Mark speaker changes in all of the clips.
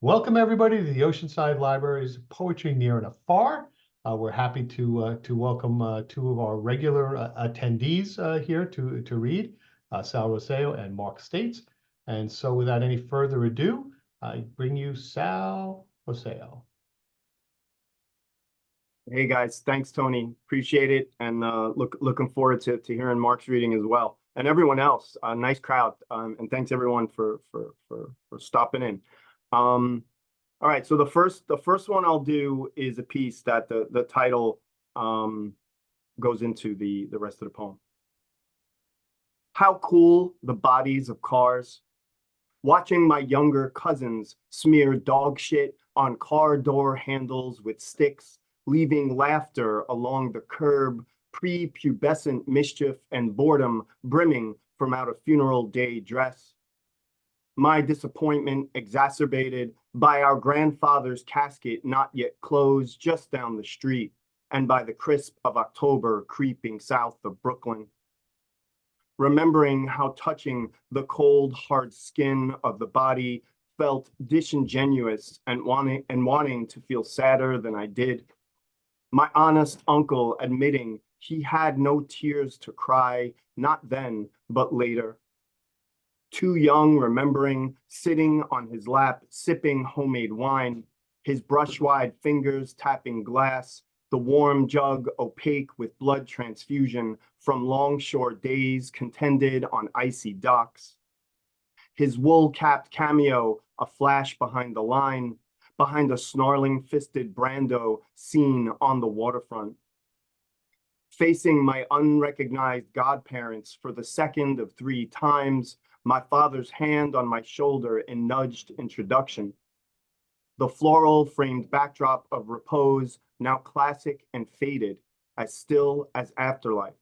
Speaker 1: Welcome everybody to the Oceanside Library's Poetry Near and Afar. We're happy to welcome two of our regular attendees here to read, Sal Roseo and Mark States. And so without any further ado, I bring you Sal Roseo.
Speaker 2: Hey guys, thanks Tony. Appreciate it, and looking forward to hearing Mark's reading as well, and everyone else. Nice crowd, and thanks everyone for stopping in. All right, so the first one I'll do is a piece that the title goes into the rest of the poem. How cool the bodies of cars. Watching my younger cousins smear dog shit on car door handles with sticks, leaving laughter along the curb, prepubescent mischief and boredom brimming from out a funeral day dress. My disappointment exacerbated by our grandfather's casket not yet closed just down the street, and by the crisp of October creeping south of Brooklyn. Remembering how touching the cold, hard skin of the body felt disingenuous and wanting to feel sadder than I did. My honest uncle admitting he had no tears to cry, not then, but later. Too young, remembering sitting on his lap, sipping homemade wine, his brush-wide fingers tapping glass, the warm jug opaque with blood transfusion from longshore days contended on icy docks. His wool-capped cameo a flash behind the line, behind a snarling-fisted Brando seen on the waterfront. Facing my unrecognized godparents for the second of 3 times, my father's hand on my shoulder in nudged introduction. The floral framed backdrop of repose, now classic and faded, as still as afterlife.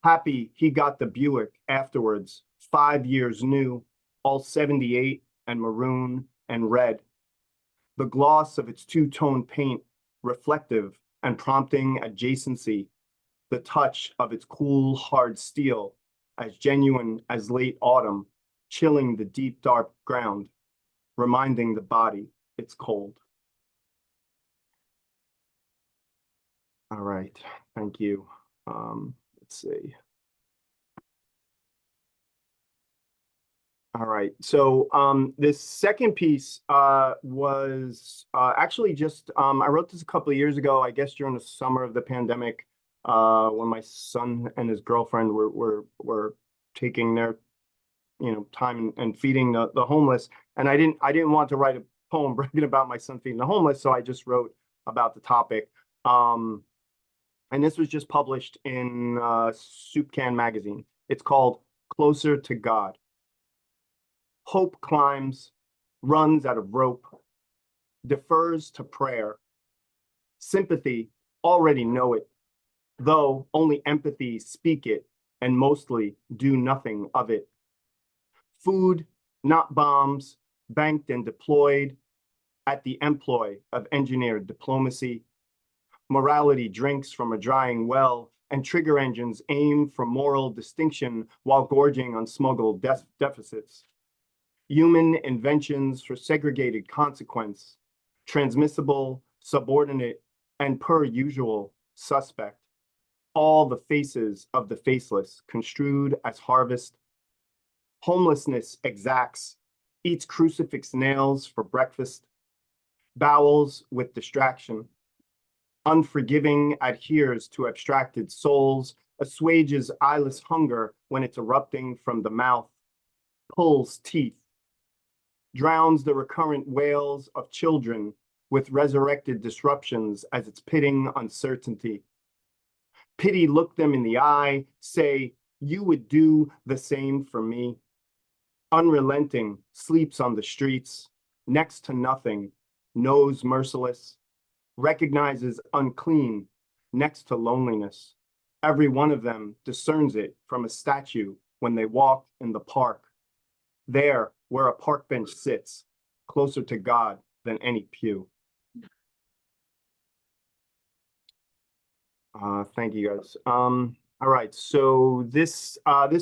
Speaker 2: Happy he got the Buick afterwards, 5 years new, all 78 and maroon and red. The gloss of its two-tone paint, reflective and prompting adjacency. The touch of its cool, hard steel, as genuine as late autumn, chilling the deep, dark ground, reminding the body it's cold. All right, thank you. Let's see. All right, so this second piece was actually just, I wrote this a couple of years ago, I guess during the summer of the pandemic, when my son and his girlfriend were taking their time and feeding the homeless, and I didn't want to write a poem bragging about my son feeding the homeless, so I just wrote about the topic. And this was just published in Soup Can magazine. It's called Closer to God. Hope climbs, runs out of rope, defers to prayer. Sympathy, already know it, though only empathy speak it, and mostly do nothing of it. Food, not bombs, banked and deployed at the employ of engineered diplomacy. Morality drinks from a drying well, and trigger engines aim for moral distinction while gorging on smuggled deficits. Human inventions for segregated consequence, transmissible, subordinate, and per usual suspect. All the faces of the faceless construed as harvest. Homelessness exacts, eats crucifix nails for breakfast, bowels with distraction. Unforgiving adheres to abstracted souls, assuages eyeless hunger when it's erupting from the mouth, pulls teeth, drowns the recurrent wails of children with resurrected disruptions as its pitting uncertainty. Pity look them in the eye, say, you would do the same for me. Unrelenting, sleeps on the streets, next to nothing, knows merciless, recognizes unclean, next to loneliness. Every one of them discerns it from a statue when they walk in the park. There, where a park bench sits, closer to God than any pew. Thank you, guys. All right, so this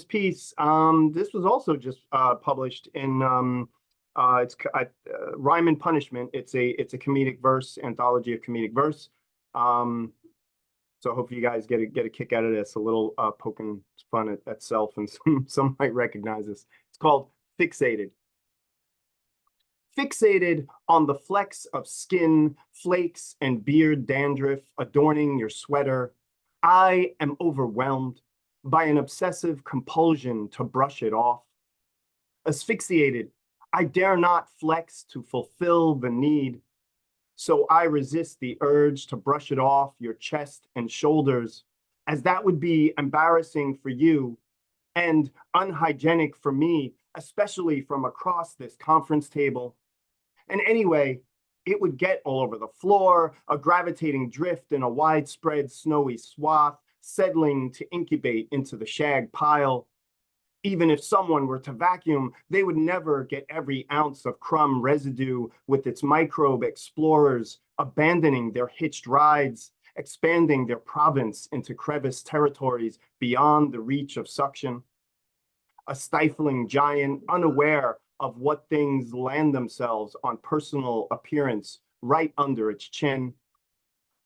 Speaker 2: piece, this was also just published in Rhyme and Punishment. It's a comedic verse anthology of comedic verse. So hopefully you guys get a kick out of this. A little poking fun at self, and some might recognize this. It's called Fixated. Fixated on the flecks of skin, flakes, and beard dandruff adorning your sweater, I am overwhelmed by an obsessive compulsion to brush it off. Asphyxiated, I dare not flex to fulfill the need, so I resist the urge to brush it off your chest and shoulders, as that would be embarrassing for you and unhygienic for me, especially from across this conference table. And anyway, it would get all over the floor, a gravitating drift in a widespread snowy swath, settling to incubate into the shag pile. Even if someone were to vacuum, they would never get every ounce of crumb residue with its microbe explorers, abandoning their hitched rides, expanding their province into crevice territories beyond the reach of suction. A stifling giant, unaware of what things land themselves on personal appearance right under its chin.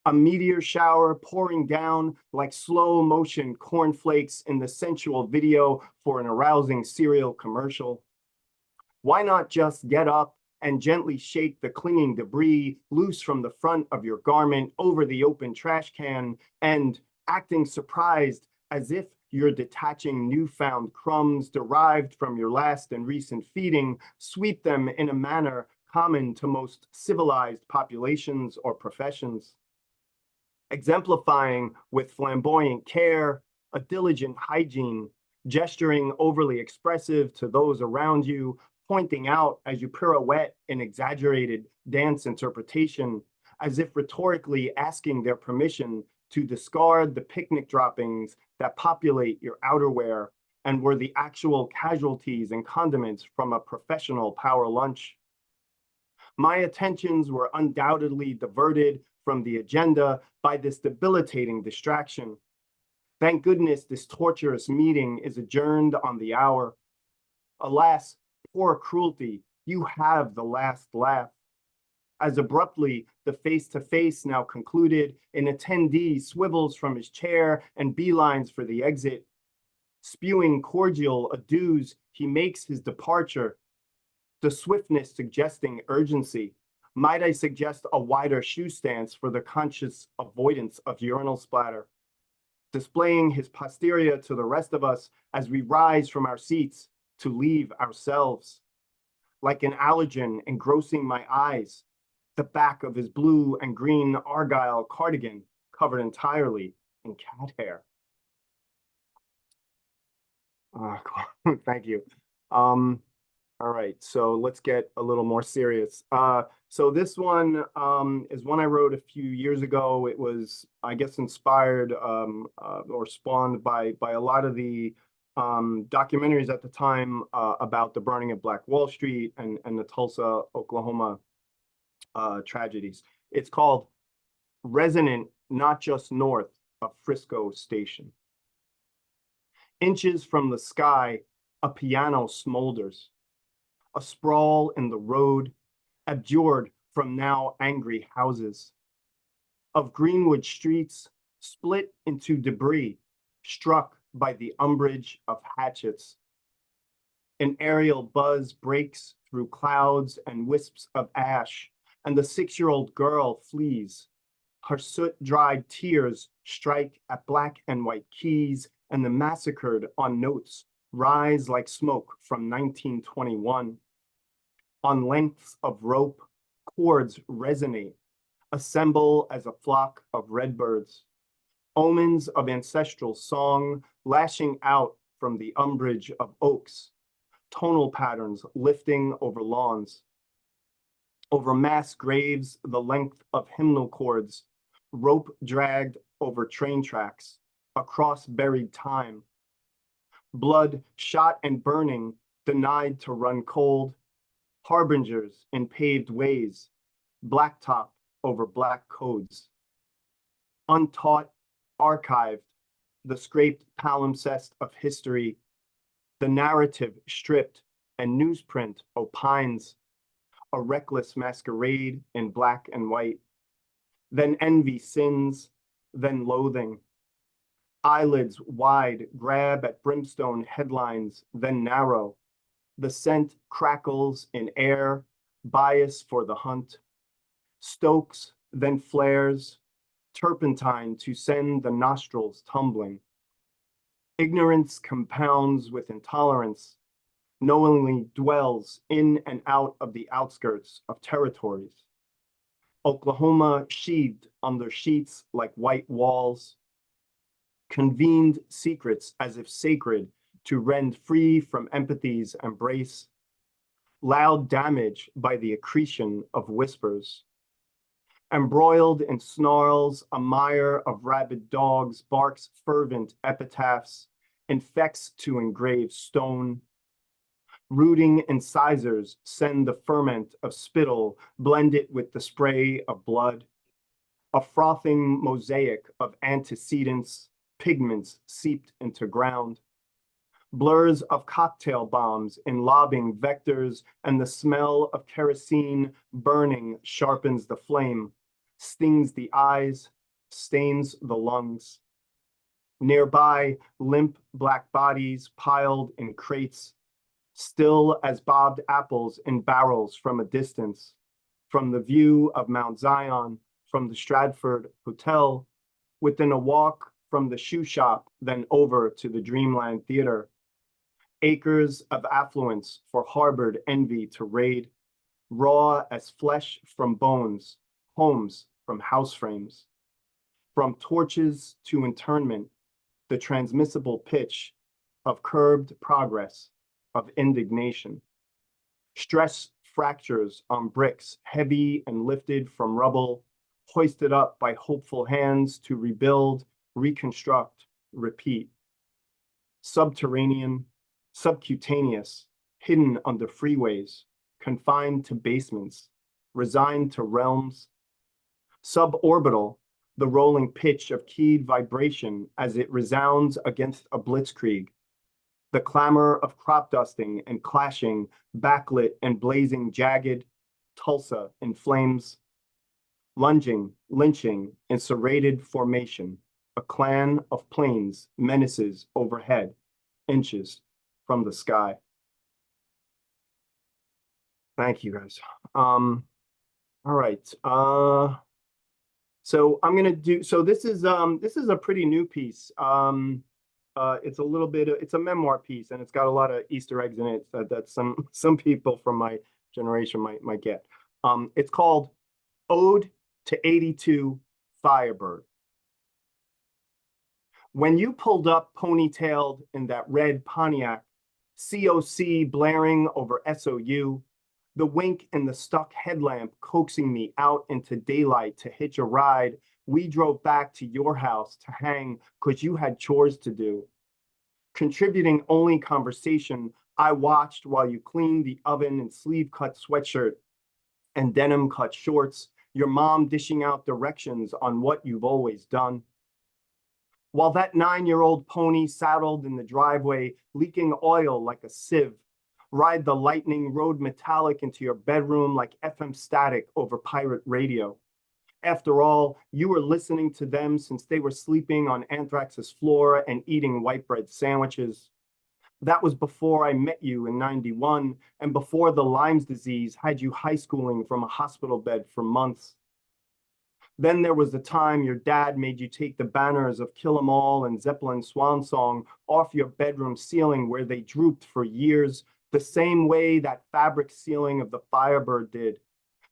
Speaker 2: A meteor shower pouring down like slow motion cornflakes in the sensual video for an arousing cereal commercial. Why not just get up and gently shake the clinging debris loose from the front of your garment over the open trash can and, acting surprised as if you're detaching newfound crumbs derived from your last and recent feeding, sweep them in a manner common to most civilized populations or professions. Exemplifying with flamboyant care, a diligent hygiene, gesturing overly expressive to those around you, pointing out as you pirouette in exaggerated dance interpretation, as if rhetorically asking their permission to discard the picnic droppings that populate your outerwear and were the actual casualties and condiments from a professional power lunch. My attentions were undoubtedly diverted from the agenda by this debilitating distraction. Thank goodness this torturous meeting is adjourned on the hour. Alas, poor cruelty, you have the last laugh. As abruptly, the face-to-face now concluded, an attendee swivels from his chair and beelines for the exit. Spewing cordial adieus, he makes his departure, the swiftness suggesting urgency. Might I suggest a wider shoe stance for the conscious avoidance of urinal splatter? Displaying his posterior to the rest of us as we rise from our seats to leave ourselves. Like an allergen engrossing my eyes, the back of his blue and green argyle cardigan covered entirely in cat hair. Thank you. All right, so let's get a little more serious. So this one is one I wrote a few years ago. It was, I guess, inspired or spawned by a lot of the documentaries at the time about the burning of Black Wall Street and the Tulsa, Oklahoma tragedies. It's called Resonant, Not Just North of Frisco Station. Inches from the sky, a piano smolders. A sprawl in the road, abjured from now angry houses. Of Greenwood streets, split into debris, struck by the umbrage of hatchets. An aerial buzz breaks through clouds and wisps of ash, and the 6-year-old girl flees. Her soot-dried tears strike at black and white keys, and the massacred on notes rise like smoke from 1921. On lengths of rope, chords resonate, assemble as a flock of redbirds. Omens of ancestral song lashing out from the umbrage of oaks, tonal patterns lifting over lawns. Over mass graves, the length of hymnal chords, rope dragged over train tracks, across buried time. Blood shot and burning, denied to run cold, harbingers in paved ways, blacktop over black codes. Untaught, archived, the scraped palimpsest of history, the narrative stripped and newsprint opines, a reckless masquerade in black and white. Then envy sins, then loathing. Eyelids wide grab at brimstone headlines, then narrow. The scent crackles in air, bias for the hunt. Stokes, then flares, turpentine to send the nostrils tumbling. Ignorance compounds with intolerance, knowingly dwells in and out of the outskirts of territories. Oklahoma sheathed under sheets like white walls, convened secrets as if sacred to rend free from empathy's embrace, loud damage by the accretion of whispers. Embroiled in snarls, a mire of rabid dogs barks fervent epitaphs, infects to engrave stone. Rooting incisors send the ferment of spittle, blend it with the spray of blood. A frothing mosaic of antecedents, pigments seeped into ground. Blurs of cocktail bombs in lobbing vectors, and the smell of kerosene burning sharpens the flame, stings the eyes, stains the lungs. Nearby, limp black bodies piled in crates, still as bobbed apples in barrels from a distance, from the view of Mount Zion, from the Stratford Hotel, within a walk from the shoe shop, then over to the Dreamland Theater. Acres of affluence for harbored envy to raid, raw as flesh from bones, homes from house frames. From torches to internment, the transmissible pitch of curbed progress, of indignation. Stress fractures on bricks, heavy and lifted from rubble, hoisted up by hopeful hands to rebuild, reconstruct, repeat. Subterranean, subcutaneous, hidden under freeways, confined to basements, resigned to realms. Suborbital, the rolling pitch of keyed vibration as it resounds against a blitzkrieg. The clamor of crop dusting and clashing, backlit and blazing jagged, Tulsa in flames. Lunging, lynching in serrated formation, a clan of planes menaces overhead, inches from the sky. Thank you, guys. All right. So I'm gonna do. So this is a pretty new piece. It's a little bit. It's a memoir piece, and it's got a lot of Easter eggs in it that some people from my generation might get. It's called Ode to 82 Firebird. When you pulled up ponytailed in that red Pontiac, COC blaring over SOU, the wink in the stuck headlamp coaxing me out into daylight to hitch a ride, we drove back to your house to hang because you had chores to do. Contributing only conversation, I watched while you cleaned the oven in sleeve-cut sweatshirt and denim-cut shorts, your mom dishing out directions on what you've always done. While that 9-year-old pony saddled in the driveway, leaking oil like a sieve, ride the lightning road metallic into your bedroom like FM static over pirate radio. After all, you were listening to them since they were sleeping on Anthrax's floor and eating white bread sandwiches. That was before I met you in 91 and before the Lyme's disease had you high schooling from a hospital bed for months. Then there was the time your dad made you take the banners of Kill 'Em All and Zeppelin Swan Song off your bedroom ceiling where they drooped for years, the same way that fabric ceiling of the Firebird did.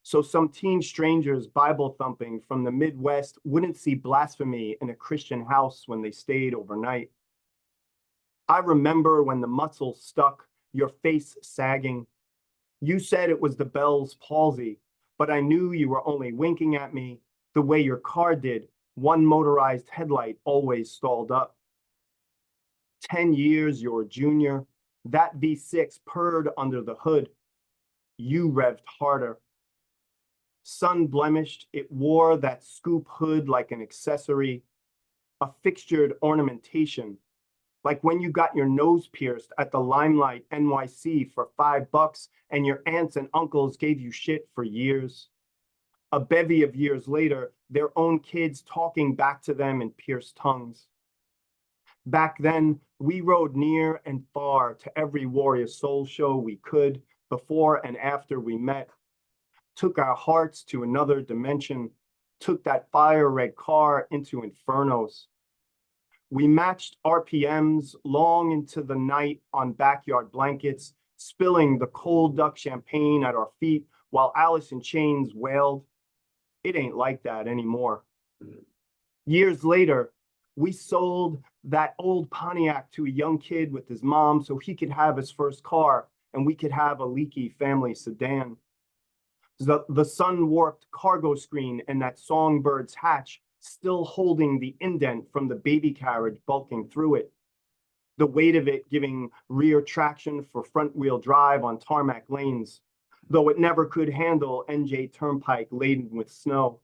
Speaker 2: So some teen strangers Bible thumping from the Midwest wouldn't see blasphemy in a Christian house when they stayed overnight. I remember when the muscle stuck, your face sagging. You said it was the Bell's palsy, but I knew you were only winking at me the way your car did, one motorized headlight always stalled up. 10 years your junior, that V6 purred under the hood. You revved harder. Sun blemished, it wore that scoop hood like an accessory, a fixtured ornamentation, Like when you got your nose pierced at the Limelight NYC for $5 and your aunts and uncles gave you shit for years. A bevy of years later, their own kids talking back to them in pierced tongues. Back then, we rode near and far to every Warrior Soul show we could before and after we met, took our hearts to another dimension, took that fire red car into infernos. We matched RPMs long into the night on backyard blankets, spilling the cold duck champagne at our feet while Alice in Chains wailed. It ain't like that anymore. Years later, we sold that old Pontiac to a young kid with his mom so he could have his first car and we could have a leaky family sedan. The sun-warped cargo screen and that songbird's hatch still holding the indent from the baby carriage bulking through it. The weight of it giving rear traction for front-wheel drive on tarmac lanes, though it never could handle NJ Turnpike laden with snow.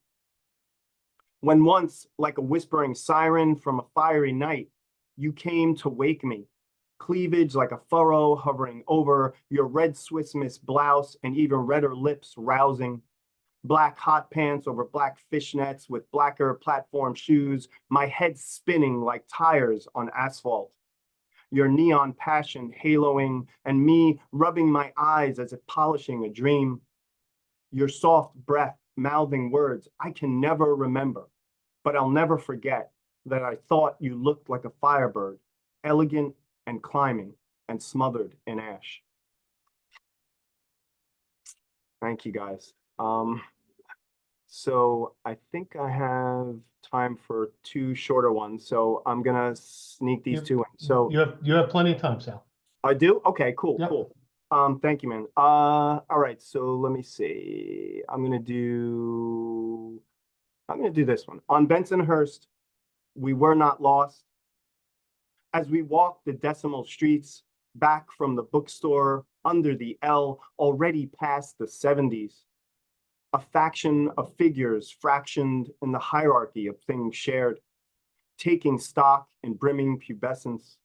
Speaker 2: When once, like a whispering siren from a fiery night, you came to wake me, cleavage like a furrow hovering over your red Swiss Miss blouse and even redder lips rousing, black hot pants over black fishnets with blacker platform shoes, my head spinning like tires on asphalt. Your neon passion haloing and me rubbing my eyes as if polishing a dream. Your soft breath mouthing words I can never remember, but I'll never forget that I thought you looked like a firebird, elegant and climbing and smothered in ash. Thank you guys. So I think I have time for two shorter ones. So I'm gonna sneak these two in. So
Speaker 1: you have plenty of time, Sal.
Speaker 2: I do? Okay, cool,
Speaker 1: Yep.
Speaker 2: cool. Thank you, man. All right, so let me see. I'm gonna do this one. On Bensonhurst, we were not lost. As we walked the decimal streets back from the bookstore under the L, already past the 70s. A faction of figures fractioned in the hierarchy of things shared, taking stock in brimming pubescence,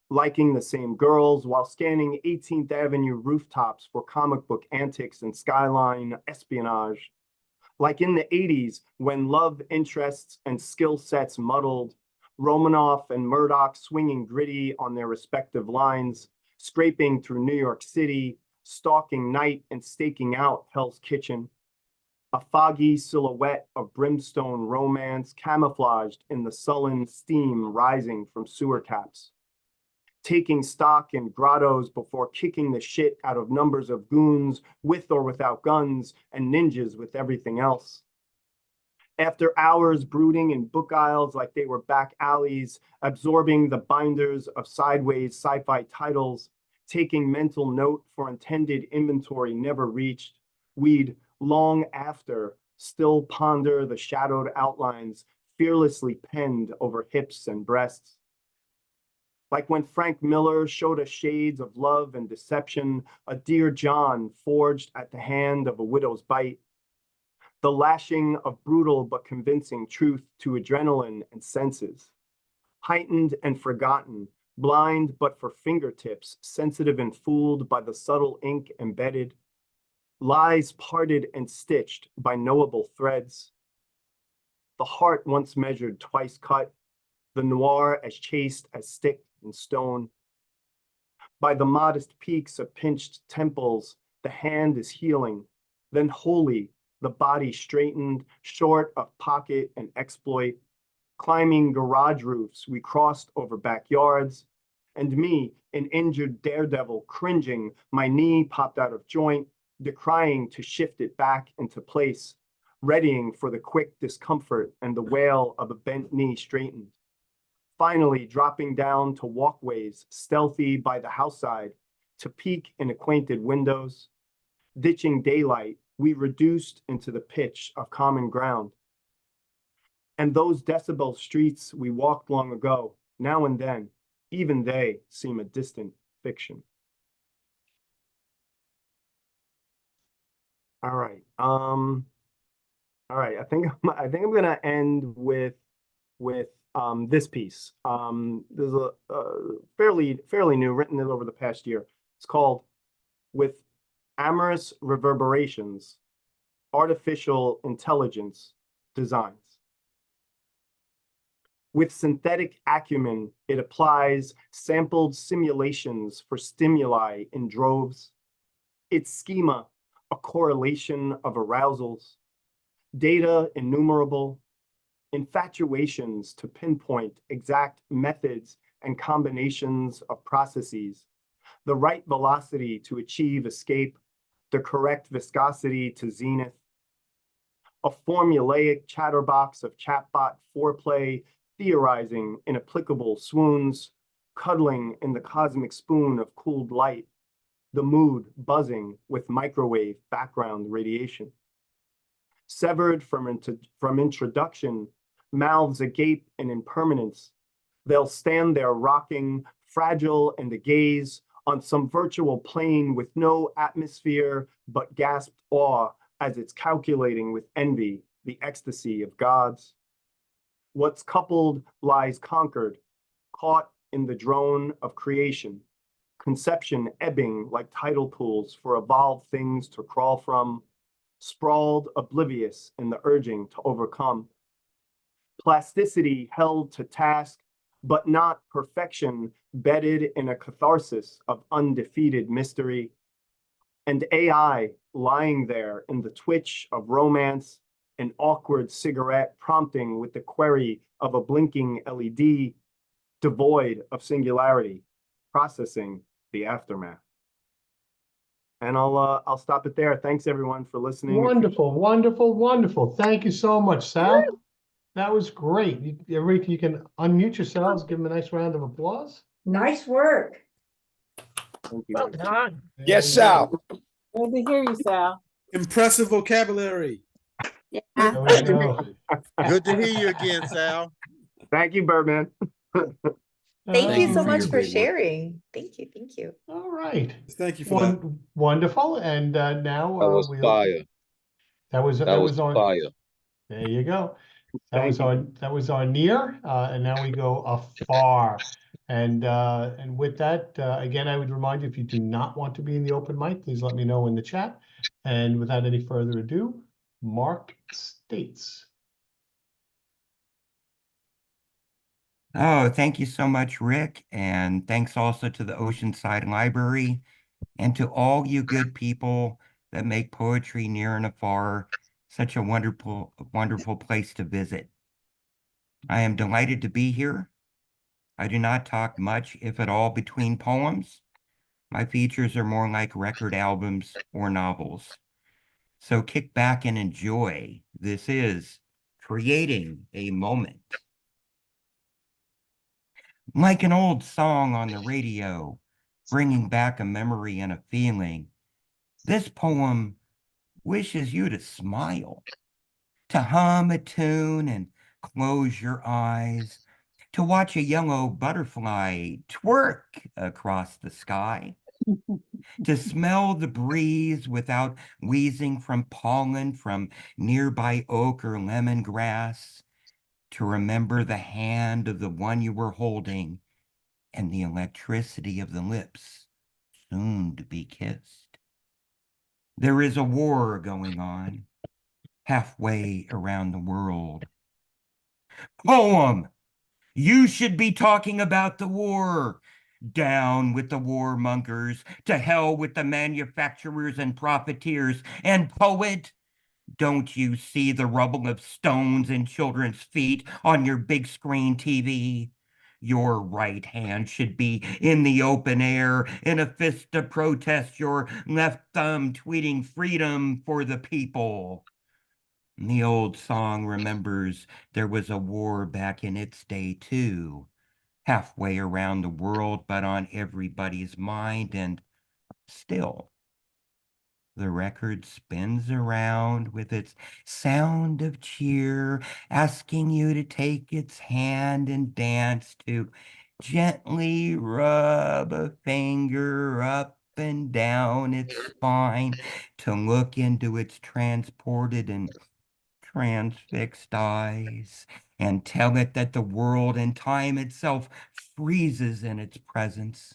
Speaker 2: liking the same girls while scanning 18th Avenue rooftops for comic book antics and skyline espionage. Like in the 80s, when love interests and skill sets muddled, Romanoff and Murdoch swinging gritty on their respective lines, scraping through New York City, stalking night and staking out Hell's Kitchen. A foggy silhouette of brimstone romance camouflaged in the sullen steam rising from sewer caps. Taking stock in grottos before kicking the shit out of numbers of goons with or without guns and ninjas with everything else. After hours brooding in book aisles like they were back alleys, absorbing the binders of sideways sci-fi titles, taking mental note for intended inventory never reached, we'd long after still ponder the shadowed outlines fearlessly penned over hips and breasts. Like when Frank Miller showed us shades of love and deception, a Dear John forged at the hand of a widow's bite, the lashing of brutal but convincing truth to adrenaline and senses, heightened and forgotten, blind but for fingertips, sensitive and fooled by the subtle ink embedded, lies parted and stitched by knowable threads. The heart once measured twice cut, the noir as chaste as stick and stone. By the modest peaks of pinched temples, the hand is healing, then wholly the body straightened, short of pocket and exploit. Climbing garage roofs, we crossed over backyards, and me, an injured daredevil, cringing, my knee popped out of joint, decrying to shift it back into place, readying for the quick discomfort and the wail of a bent knee straightened. Finally dropping down to walkways, stealthy by the house side, to peek in acquainted windows. Ditching daylight, we reduced into the pitch of common ground. And those decibel streets we walked long ago, now and then, even they seem a distant fiction. All right. All right. I think I'm gonna end with this piece. There's a fairly new, written it over the past year. It's called "With Amorous Reverberations, Artificial Intelligence Designs." With synthetic acumen, it applies sampled simulations for stimuli in droves. Its schema, a correlation of arousals, data innumerable, infatuations to pinpoint exact methods and combinations of processes, the right velocity to achieve escape, the correct viscosity to zenith, a formulaic chatterbox of chatbot foreplay, theorizing inapplicable swoons, cuddling in the cosmic spoon of cooled light, the mood buzzing with microwave background radiation. Severed from introduction, mouths agape in impermanence, they'll stand there rocking, fragile and agaze on some virtual plane with no atmosphere but gasped awe as it's calculating with envy the ecstasy of gods. What's coupled lies conquered, caught in the drone of creation, conception ebbing like tidal pools for evolved things to crawl from, sprawled oblivious in the urging to overcome. Plasticity held to task, but not perfection, bedded in a catharsis of undefeated mystery. And AI lying there in the twitch of romance, an awkward cigarette prompting with the query of a blinking LED, devoid of singularity, processing the aftermath. And I'll stop it there. Thanks everyone for listening.
Speaker 1: Wonderful, wonderful, wonderful. Thank you so much, Sal. That was great. Everybody, you can unmute yourselves, give them a nice round of applause.
Speaker 3: Nice work.
Speaker 2: Thank you.
Speaker 4: Well done.
Speaker 5: Yes, Sal.
Speaker 6: Good to hear you, Sal.
Speaker 7: Impressive vocabulary.
Speaker 3: Yeah.
Speaker 1: There we go.
Speaker 5: Good to hear you again, Sal.
Speaker 2: Thank you, Birdman.
Speaker 8: Thank you
Speaker 1: Uh,
Speaker 8: so
Speaker 5: for
Speaker 8: much
Speaker 5: your
Speaker 8: for
Speaker 5: great work.
Speaker 8: sharing. Thank you. Thank you.
Speaker 1: All right.
Speaker 7: Thank you for that.
Speaker 1: Wonderful. And now
Speaker 9: That was fire.
Speaker 1: that was
Speaker 9: That was
Speaker 1: our
Speaker 9: fire.
Speaker 1: there you go. That
Speaker 2: Thank
Speaker 1: was
Speaker 2: you.
Speaker 1: our near, and now we go afar. And with that, again, I would remind you, if you do not want to be in the open mic, please let me know in the chat. And without any further ado, Mark states.
Speaker 10: Oh, thank you so much, Rick. And thanks also to the Oceanside Library and to all you good people that make poetry near and afar such a wonderful, wonderful place to visit. I am delighted to be here. I do not talk much, if at all, between poems. My features are more like record albums or novels. So kick back and enjoy. This is Creating a Moment. Like an old song on the radio, bringing back a memory and a feeling, this poem wishes you to smile, to hum a tune and close your eyes, to watch a yellow butterfly twerk across the sky, to smell the breeze without wheezing from pollen from nearby oak or lemongrass, to remember the hand of the one you were holding and the electricity of the lips soon to be kissed. There is a war going on halfway around the world. Poem! You should be talking about the war. Down with the warmongers, to hell with the manufacturers and profiteers. And poet, don't you see the rubble of stones and children's feet on your big screen TV? Your right hand should be in the open air in a fist to protest, your left thumb tweeting freedom for the people. The old song remembers there was a war back in its day too, halfway around the world, but on everybody's mind, and still the record spins around with its sound of cheer, asking you to take its hand and dance, to gently rub a finger up and down its spine, to look into its transported and transfixed eyes, and tell it that the world and time itself freezes in its presence.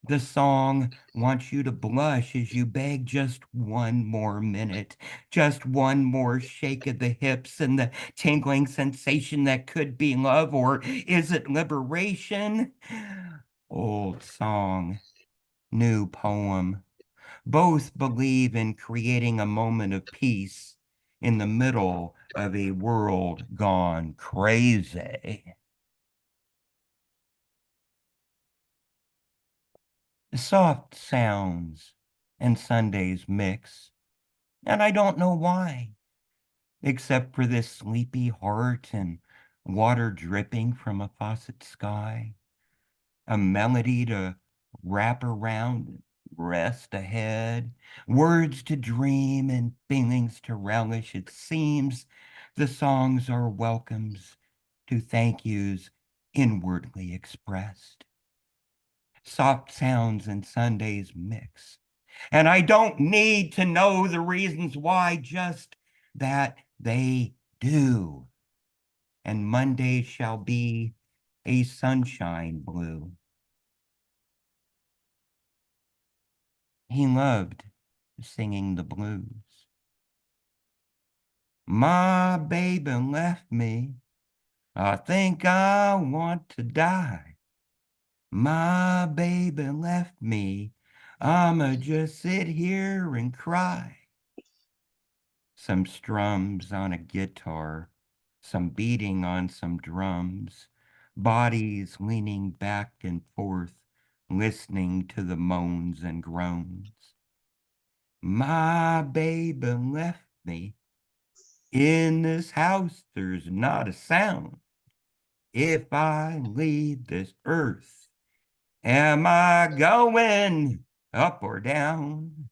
Speaker 10: The song wants you to blush as you beg just one more minute, just one more shake of the hips and the tingling sensation that could be love, or is it liberation? Old song, new poem. Both believe in creating a moment of peace in the middle of a world gone crazy. Soft sounds and Sundays mix, and I don't know why, except for this sleepy heart and water dripping from a faucet sky, a melody to wrap around and rest ahead, words to dream and feelings to relish. It seems the songs are welcomes to thank yous inwardly expressed. Soft sounds and Sundays mix. And I don't need to know the reasons why, just that they do. And Monday shall be a sunshine blue. He loved singing the blues. My baby left me. I think I want to die. My baby left me. I'ma just sit here and cry. Some strums on a guitar, some beating on some drums, bodies leaning back and forth, listening to the moans and groans. My baby left me. In this house, there's not a sound. If I leave this earth, am I going up or down?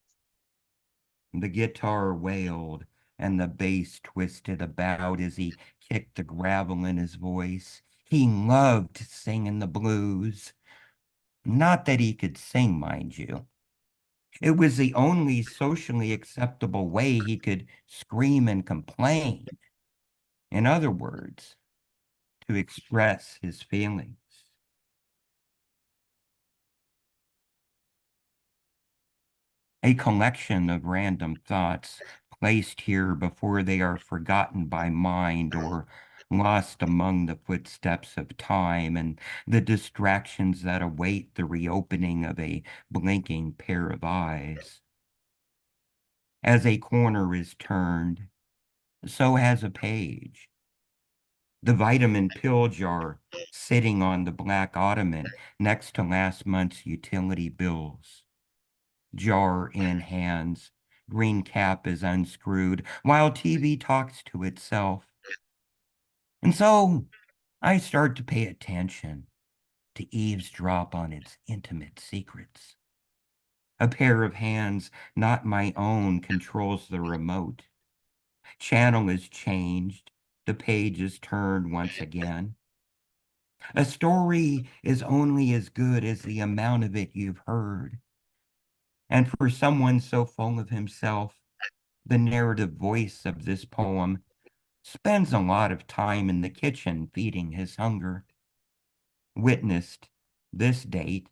Speaker 10: The guitar wailed and the bass twisted about as he kicked the gravel in his voice. He loved singing the blues. Not that he could sing, mind you. It was the only socially acceptable way he could scream and complain. In other words, to express his feelings. A collection of random thoughts placed here before they are forgotten by mind or lost among the footsteps of time and the distractions that await the reopening of a blinking pair of eyes. As a corner is turned, so has a page. The vitamin pill jar sitting on the black ottoman next to last month's utility bills. Jar in hands, green cap is unscrewed, while TV talks to itself. And so I start to pay attention, to eavesdrop on its intimate secrets. A pair of hands, not my own, controls the remote. Channel is changed, the page is turned once again. A story is only as good as the amount of it you've heard. And for someone so full of himself, the narrative voice of this poem spends a lot of time in the kitchen feeding his hunger. Witnessed this date,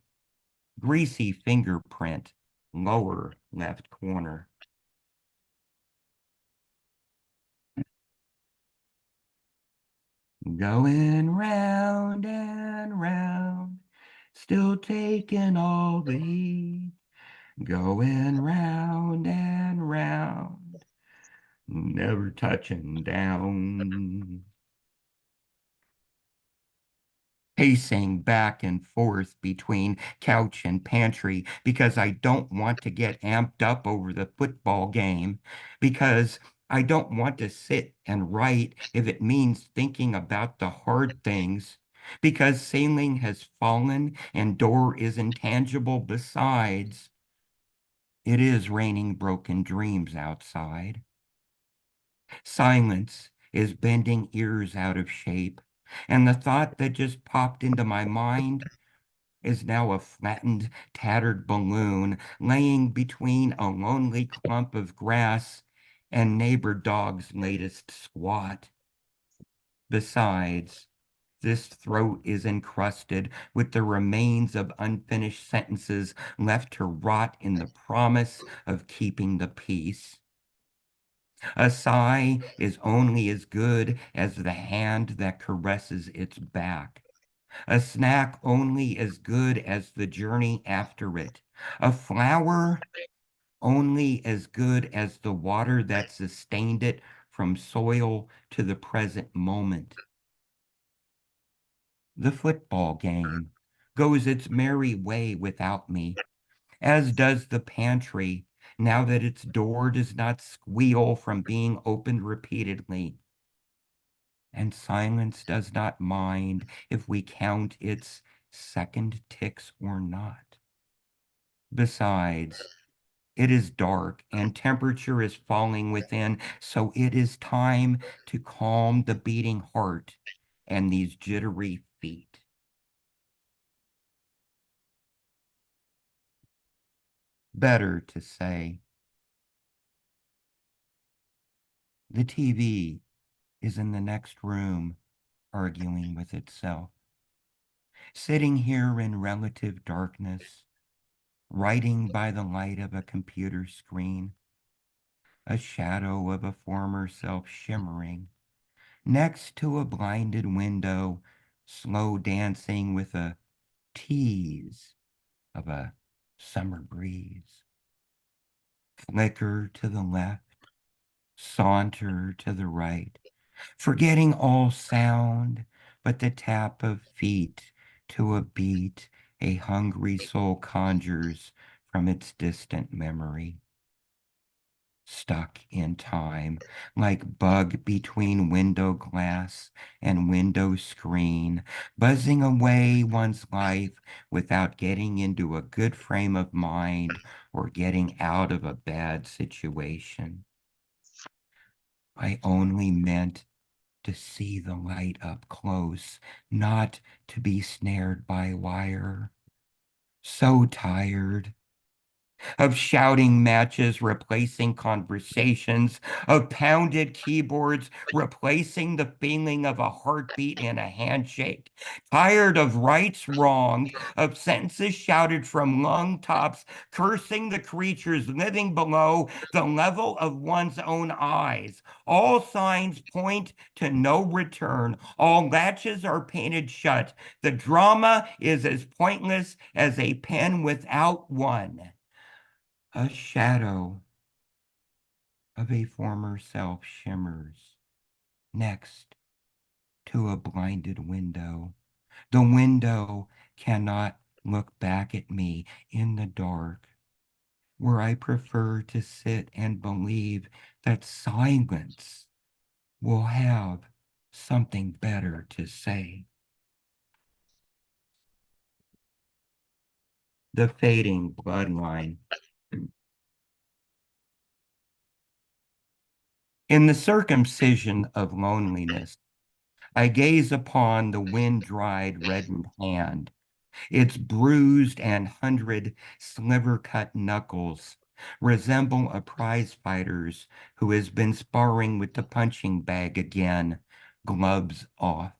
Speaker 10: greasy fingerprint, lower left corner. Going round and round, still taking all the heat. Going round and round, never touching down. Pacing back and forth between couch and pantry because I don't want to get amped up over the football game, because I don't want to sit and write if it means thinking about the hard things, because sailing has fallen and door is intangible besides. It is raining broken dreams outside. Silence is bending ears out of shape, and the thought that just popped into my mind is now a flattened, tattered balloon laying between a lonely clump of grass and neighbor dog's latest squat. Besides, this throat is encrusted with the remains of unfinished sentences left to rot in the promise of keeping the peace. A sigh is only as good as the hand that caresses its back. A snack only as good as the journey after it. A flower only as good as the water that sustained it from soil to the present moment. The football game goes its merry way without me, as does the pantry, now that its door does not squeal from being opened repeatedly. And silence does not mind if we count its second ticks or not. Besides, it is dark and temperature is falling within, so it is time to calm the beating heart and these jittery feet. Better to say, the TV is in the next room arguing with itself. Sitting here in relative darkness, writing by the light of a computer screen, a shadow of a former self shimmering, next to a blinded window, slow dancing with a tease of a summer breeze. Flicker to the left, saunter to the right, forgetting all sound but the tap of feet to a beat a hungry soul conjures from its distant memory. Stuck in time, like bug between window glass and window screen, buzzing away one's life without getting into a good frame of mind or getting out of a bad situation. I only meant to see the light up close, not to be snared by wire. So tired of shouting matches replacing conversations, of pounded keyboards replacing the feeling of a heartbeat in a handshake, tired of rights wronged, of sentences shouted from lung tops, cursing the creatures living below the level of one's own eyes. All signs point to no return. All latches are painted shut. The drama is as pointless as a pen without one. A shadow of a former self shimmers next to a blinded window. The window cannot look back at me in the dark, where I prefer to sit and believe that silence will have something better to say. The fading bloodline. In the circumcision of loneliness, I gaze upon the wind-dried reddened hand, its bruised and 100 sliver-cut knuckles resemble a prize fighter's who has been sparring with the punching bag again, gloves off.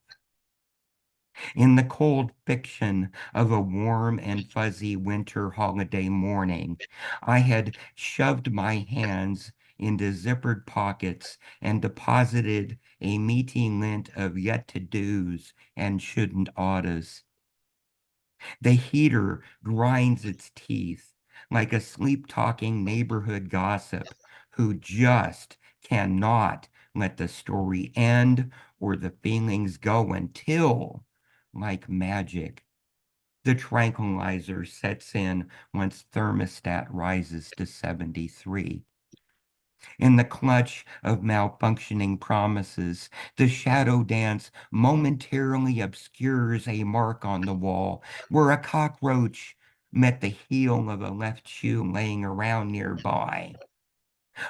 Speaker 10: In the cold fiction of a warm and fuzzy winter holiday morning, I had shoved my hands into zippered pockets and deposited a meaty lint of yet-to-dos and shouldn't-oughtas. The heater grinds its teeth like a sleep-talking neighborhood gossip who just cannot let the story end or the feelings go until, like magic, the tranquilizer sets in once thermostat rises to 73. In the clutch of malfunctioning promises, the shadow dance momentarily obscures a mark on the wall where a cockroach met the heel of a left shoe laying around nearby.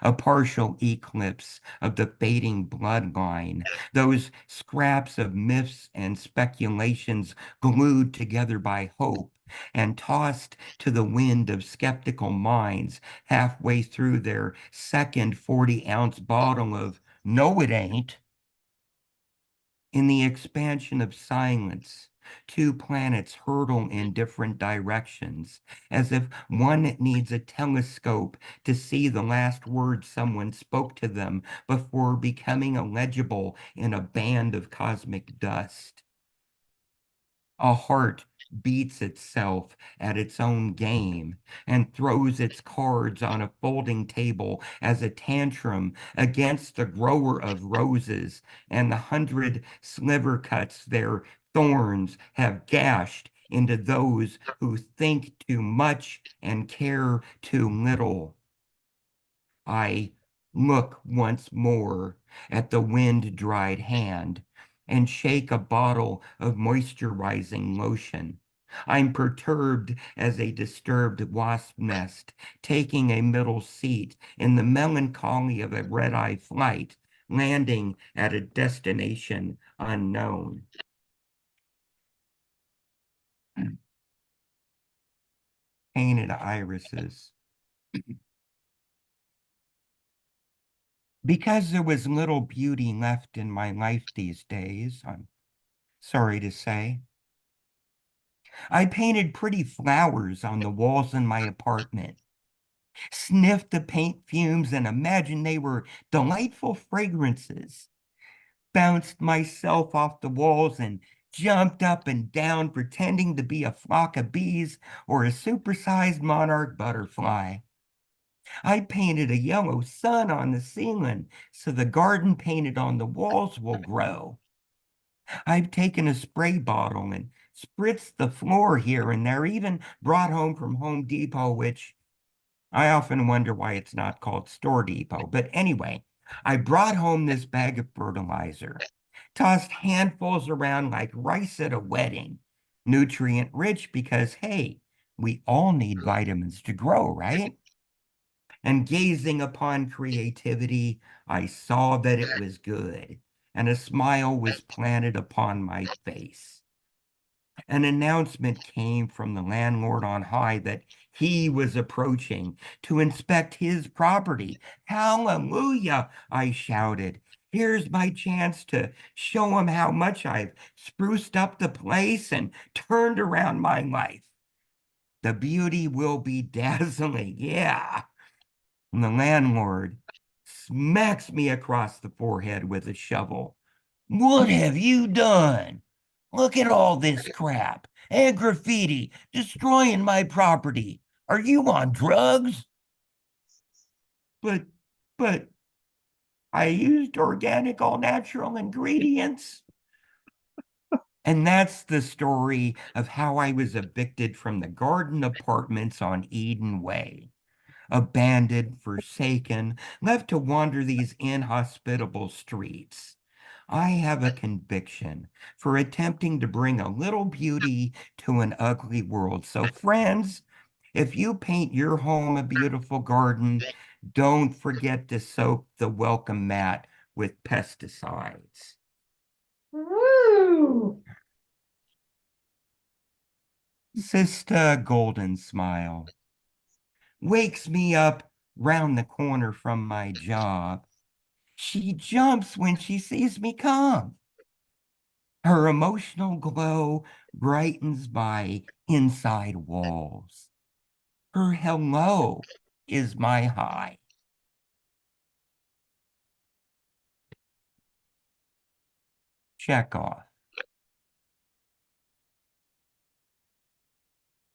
Speaker 10: A partial eclipse of the fading bloodline, those scraps of myths and speculations glued together by hope and tossed to the wind of skeptical minds halfway through their second 40-ounce bottle of "No, it ain't." In the expansion of silence, two planets hurtle in different directions, as if one needs a telescope to see the last words someone spoke to them before becoming illegible in a band of cosmic dust. A heart beats itself at its own game and throws its cards on a folding table as a tantrum against the grower of roses and the 100 sliver cuts their thorns have gashed into those who think too much and care too little. I look once more at the wind-dried hand and shake a bottle of moisturizing lotion. I'm perturbed as a disturbed wasp nest, taking a middle seat in the melancholy of a red-eye flight, landing at a destination unknown. Painted irises. Because there was little beauty left in my life these days, I'm sorry to say, I painted pretty flowers on the walls in my apartment, sniffed the paint fumes and imagined they were delightful fragrances, bounced myself off the walls and jumped up and down pretending to be a flock of bees or a supersized monarch butterfly. I painted a yellow sun on the ceiling so the garden painted on the walls will grow. I've taken a spray bottle and spritzed the floor here and there, even brought home from Home Depot, which I often wonder why it's not called Store Depot. But anyway, I brought home this bag of fertilizer, tossed handfuls around like rice at a wedding, nutrient rich because, hey, we all need vitamins to grow, right? And gazing upon creativity, I saw that it was good, and a smile was planted upon my face. An announcement came from the landlord on high that he was approaching to inspect his property. Hallelujah, I shouted. Here's my chance to show him how much I've spruced up the place and turned around my life. The beauty will be dazzling, yeah. And the landlord smacks me across the forehead with a shovel. What have you done? Look at all this crap and graffiti destroying my property. Are you on drugs? But I used organic, all natural ingredients. And that's the story of how I was evicted from the garden apartments on Eden Way. Abandoned, forsaken, left to wander these inhospitable streets. I have a conviction for attempting to bring a little beauty to an ugly world. So, friends, if you paint your home a beautiful garden, don't forget to soak the welcome mat with pesticides.
Speaker 3: Woo!
Speaker 10: Sister Golden Smile wakes me up round the corner from my job. She jumps when she sees me come. Her emotional glow brightens my inside walls. Her hello is my high. Check off.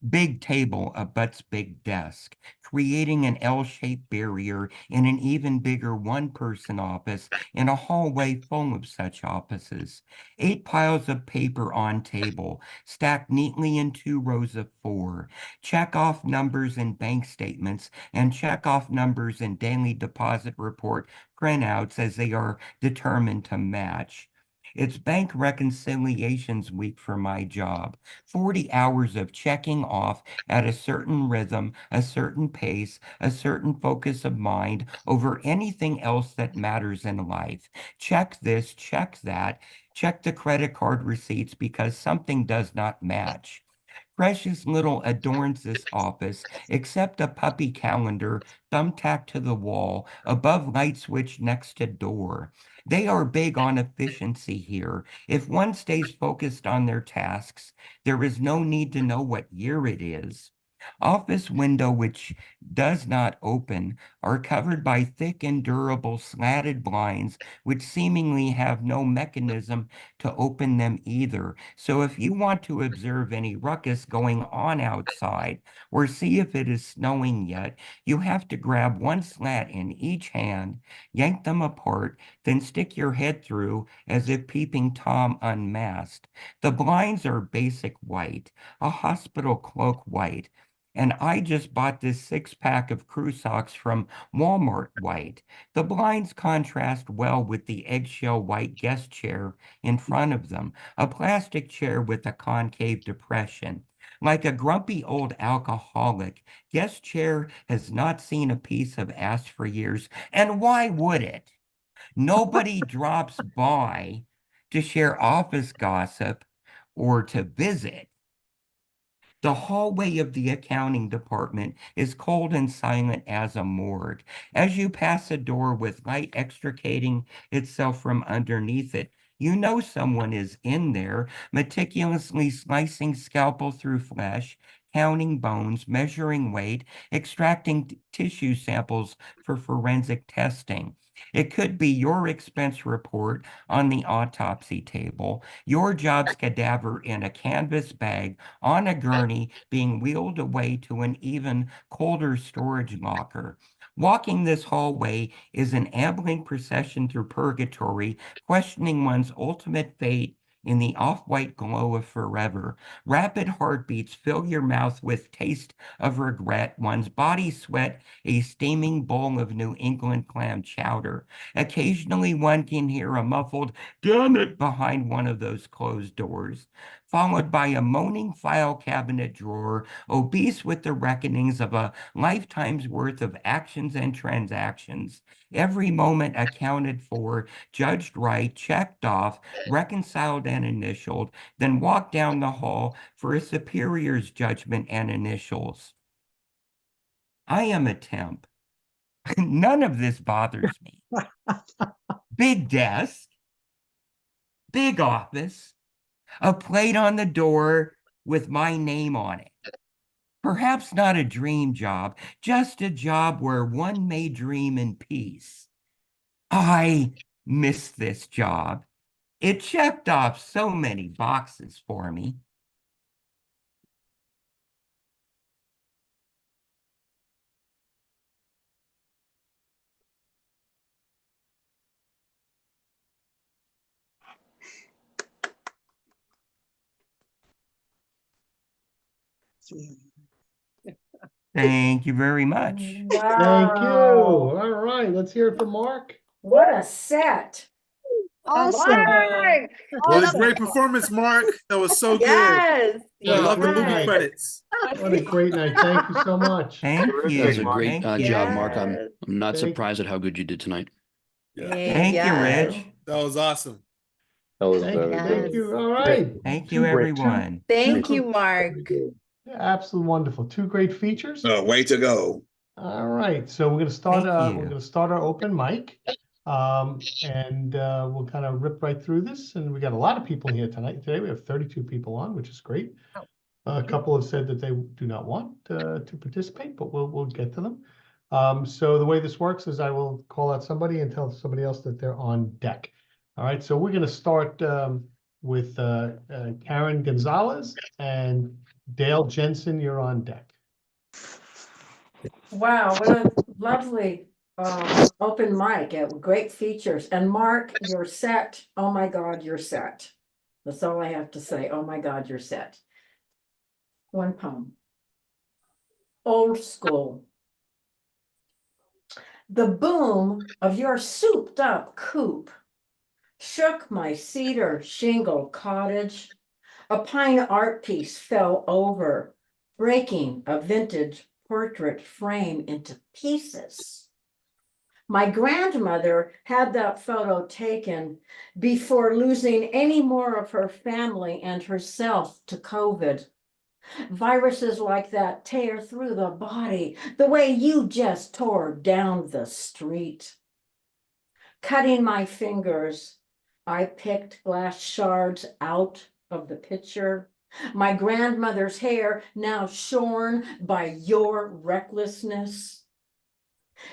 Speaker 10: Big table abuts big desk, creating an L-shaped barrier in an even bigger one-person office in a hallway full of such offices. 8 piles of paper on table, stacked neatly in 2 rows of 4. Check off numbers in bank statements and check off numbers in daily deposit report printouts as they are determined to match. It's bank reconciliations week for my job. 40 hours of checking off at a certain rhythm, a certain pace, a certain focus of mind over anything else that matters in life. Check this, check that, check the credit card receipts because something does not match. precious little adorns this office, except a puppy calendar thumbtacked to the wall above light switch next to door. They are big on efficiency here. If one stays focused on their tasks, there is no need to know what year it is. Office window which does not open are covered by thick and durable slatted blinds which seemingly have no mechanism to open them either. So if you want to observe any ruckus going on outside or see if it is snowing yet, you have to grab one slat in each hand, yank them apart, then stick your head through as if peeping Tom unmasked. The blinds are basic white, a hospital cloak white. And I just bought this 6-pack of crew socks from Walmart white. The blinds contrast well with the eggshell white guest chair in front of them, a plastic chair with a concave depression. Like a grumpy old alcoholic, guest chair has not seen a piece of ass for years. And why would it? Nobody drops by to share office gossip or to visit. The hallway of the accounting department is cold and silent as a morgue. As you pass a door with light extricating itself from underneath it, you know someone is in there, meticulously slicing scalpel through flesh, counting bones, measuring weight, extracting tissue samples for forensic testing. It could be your expense report on the autopsy table, your job's cadaver in a canvas bag on a gurney being wheeled away to an even colder storage locker. Walking this hallway is an ambling procession through purgatory, questioning one's ultimate fate in the off-white glow of forever. Rapid heartbeats fill your mouth with taste of regret, one's body sweat a steaming bowl of New England clam chowder. Occasionally one can hear a muffled "damn it" behind one of those closed doors, followed by a moaning file cabinet drawer, obese with the reckonings of a lifetime's worth of actions and transactions. Every moment accounted for, judged right, checked off, reconciled and initialed, then walked down the hall for a superior's judgment and initials. I am a temp. None of this bothers me. Big desk, big office, a plate on the door with my name on it. Perhaps not a dream job, just a job where one may dream in peace. I miss this job. It checked off so many boxes for me. Thank you very much.
Speaker 1: Thank you.
Speaker 3: Wow,
Speaker 1: All right, let's hear it from Mark.
Speaker 3: what a set.
Speaker 6: Awesome.
Speaker 7: What a great performance, Mark. That was so good.
Speaker 8: Yes.
Speaker 7: I love the movie
Speaker 3: Right.
Speaker 7: credits.
Speaker 1: What a great night. Thank you so much.
Speaker 10: Thank
Speaker 2: Terrific,
Speaker 10: you.
Speaker 4: That was a
Speaker 2: Mark.
Speaker 4: great
Speaker 10: Thank
Speaker 4: job, Mark. I'm
Speaker 8: Yes.
Speaker 4: not
Speaker 1: Thank-
Speaker 4: surprised at how good you did tonight.
Speaker 10: Thank you,
Speaker 8: Yes.
Speaker 10: Rich.
Speaker 7: That was awesome.
Speaker 5: That was
Speaker 1: Thank,
Speaker 5: very
Speaker 1: thank
Speaker 5: good.
Speaker 1: you. All right.
Speaker 10: Thank you,
Speaker 1: Two-
Speaker 10: everyone.
Speaker 8: Thank
Speaker 1: Two-
Speaker 8: you, Mark.
Speaker 1: Yeah, absolutely wonderful. Two great features.
Speaker 5: Way to go.
Speaker 1: All right, so we're gonna start.
Speaker 10: Thank
Speaker 1: We're
Speaker 10: you.
Speaker 1: gonna start our open mic, and we'll kind of rip right through this. And we got a lot of people here tonight. Today we have 32 people on, which is great. A couple have said that they do not want to participate, but we'll get to them. So the way this works is I will call out somebody and tell somebody else that they're on deck. All right, so we're gonna start with Karen Gonzalez and Dale Jensen. You're on deck.
Speaker 3: Wow, what a lovely open mic. Great features. And Mark, you're set. Oh my God, you're set. That's all I have to say. Oh my God, you're set. One poem. Old school. The boom of your souped up coupe shook my cedar shingle cottage. A pine art piece fell over, breaking a vintage portrait frame into pieces. My grandmother had that photo taken before losing any more of her family and herself to COVID. Viruses like that tear through the body the way you just tore down the street. Cutting my fingers, I picked glass shards out of the pitcher. My grandmother's hair now shorn by your recklessness.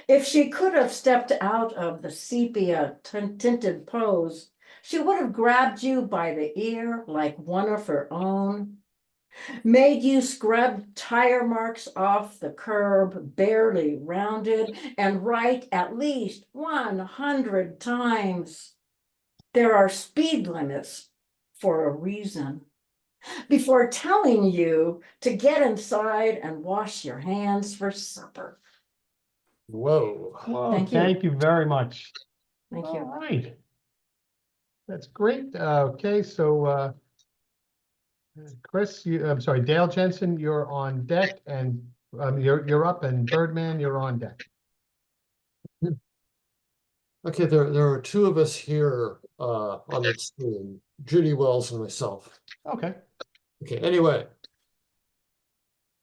Speaker 3: If she could have stepped out of the sepia tinted pose, she would have grabbed you by the ear like one of her own, made you scrub tire marks off the curb, barely rounded, and write at least 100 times. There are speed limits for a reason. Before telling you to get inside and wash your hands for supper.
Speaker 1: Whoa. Whoa,
Speaker 3: Thank you.
Speaker 1: thank you very much.
Speaker 3: Thank
Speaker 1: All
Speaker 3: you.
Speaker 1: right. That's great. Okay, so Chris, I'm sorry, Dale Jensen, you're on deck, and you're up, and Birdman, you're on deck.
Speaker 4: Okay, there are two of us here on the screen, Judy Wells and myself.
Speaker 1: Okay.
Speaker 4: Okay, anyway.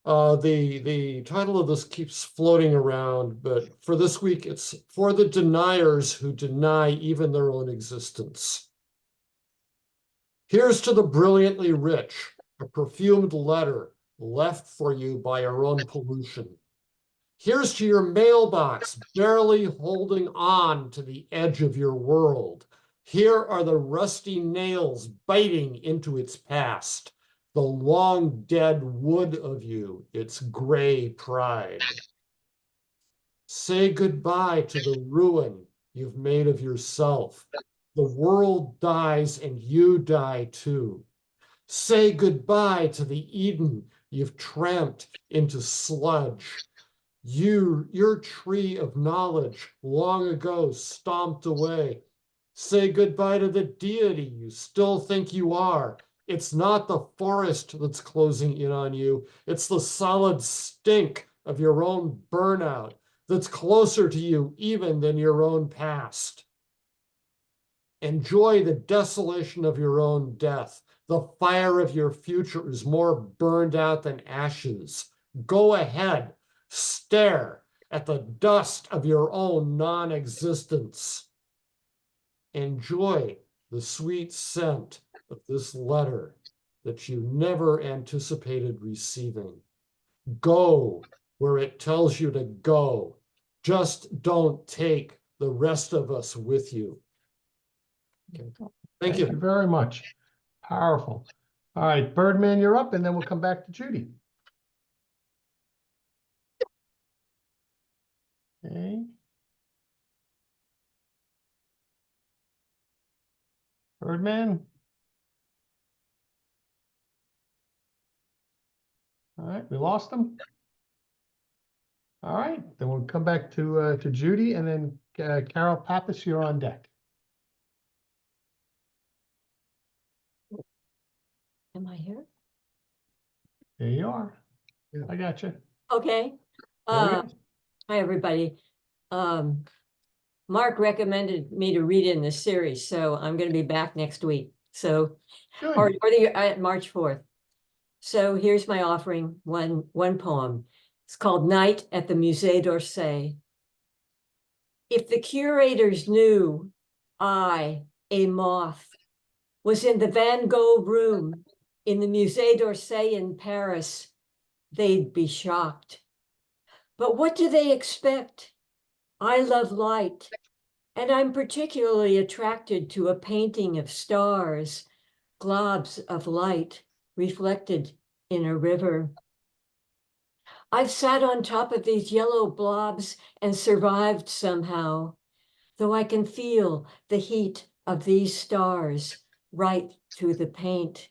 Speaker 4: The title of this keeps floating around, but for this week, it's For the Deniers Who Deny Even Their Own Existence. Here's to the brilliantly rich, a perfumed letter left for you by your own pollution. Here's to your mailbox, barely holding on to the edge of your world. Here are the rusty nails biting into its past, the long dead wood of you, its gray pride. Say goodbye to the ruin you've made of yourself. The world dies and you die too. Say goodbye to the Eden you've tramped into sludge. Your tree of knowledge long ago stomped away. Say goodbye to the deity you still think you are. It's not the forest that's closing in on you. It's the solid stink of your own burnout that's closer to you even than your own past. Enjoy the desolation of your own death. The fire of your future is more burned out than ashes. Go ahead. Stare at the dust of your own non-existence. Enjoy the sweet scent of this letter that you never anticipated receiving. Go where it tells you to go. Just don't take the rest of us with you. Okay. Thank you.
Speaker 1: Thank you very much. Powerful. All right, Birdman, you're up, and then we'll come back to Judy. Okay. Birdman. All right, we lost him. All right, then we'll come back to Judy, and then Carol Pappas, you're on deck.
Speaker 9: Am I here?
Speaker 1: There you are.
Speaker 4: Yeah.
Speaker 1: I got you.
Speaker 9: Okay.
Speaker 1: There we go.
Speaker 9: Hi, everybody. Mark recommended me to read in this series, so I'm going to be back next week. So,
Speaker 1: Good.
Speaker 9: or March 4th. So here's my offering, one poem. It's called Night at the Musée d'Orsay. If the curators knew I, a moth, was in the Van Gogh room in the Musée d'Orsay in Paris, they'd be shocked. But what do they expect? I love light, and I'm particularly attracted to a painting of stars, globs of light reflected in a river. I've sat on top of these yellow blobs and survived somehow, though I can feel the heat of these stars right through the paint.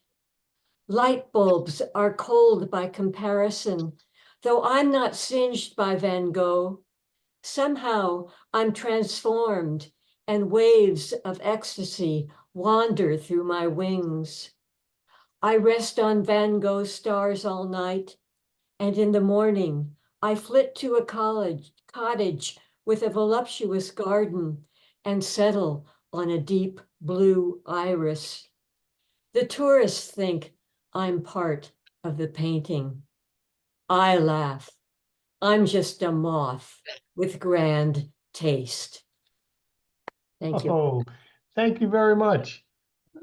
Speaker 9: Light bulbs are cold by comparison, though I'm not singed by Van Gogh. Somehow I'm transformed and waves of ecstasy wander through my wings. I rest on Van Gogh stars all night, and in the morning I flit to a cottage with a voluptuous garden and settle on a deep blue iris. The tourists think I'm part of the painting. I laugh. I'm just a moth with grand taste. Thank you.
Speaker 1: Oh, thank you very much.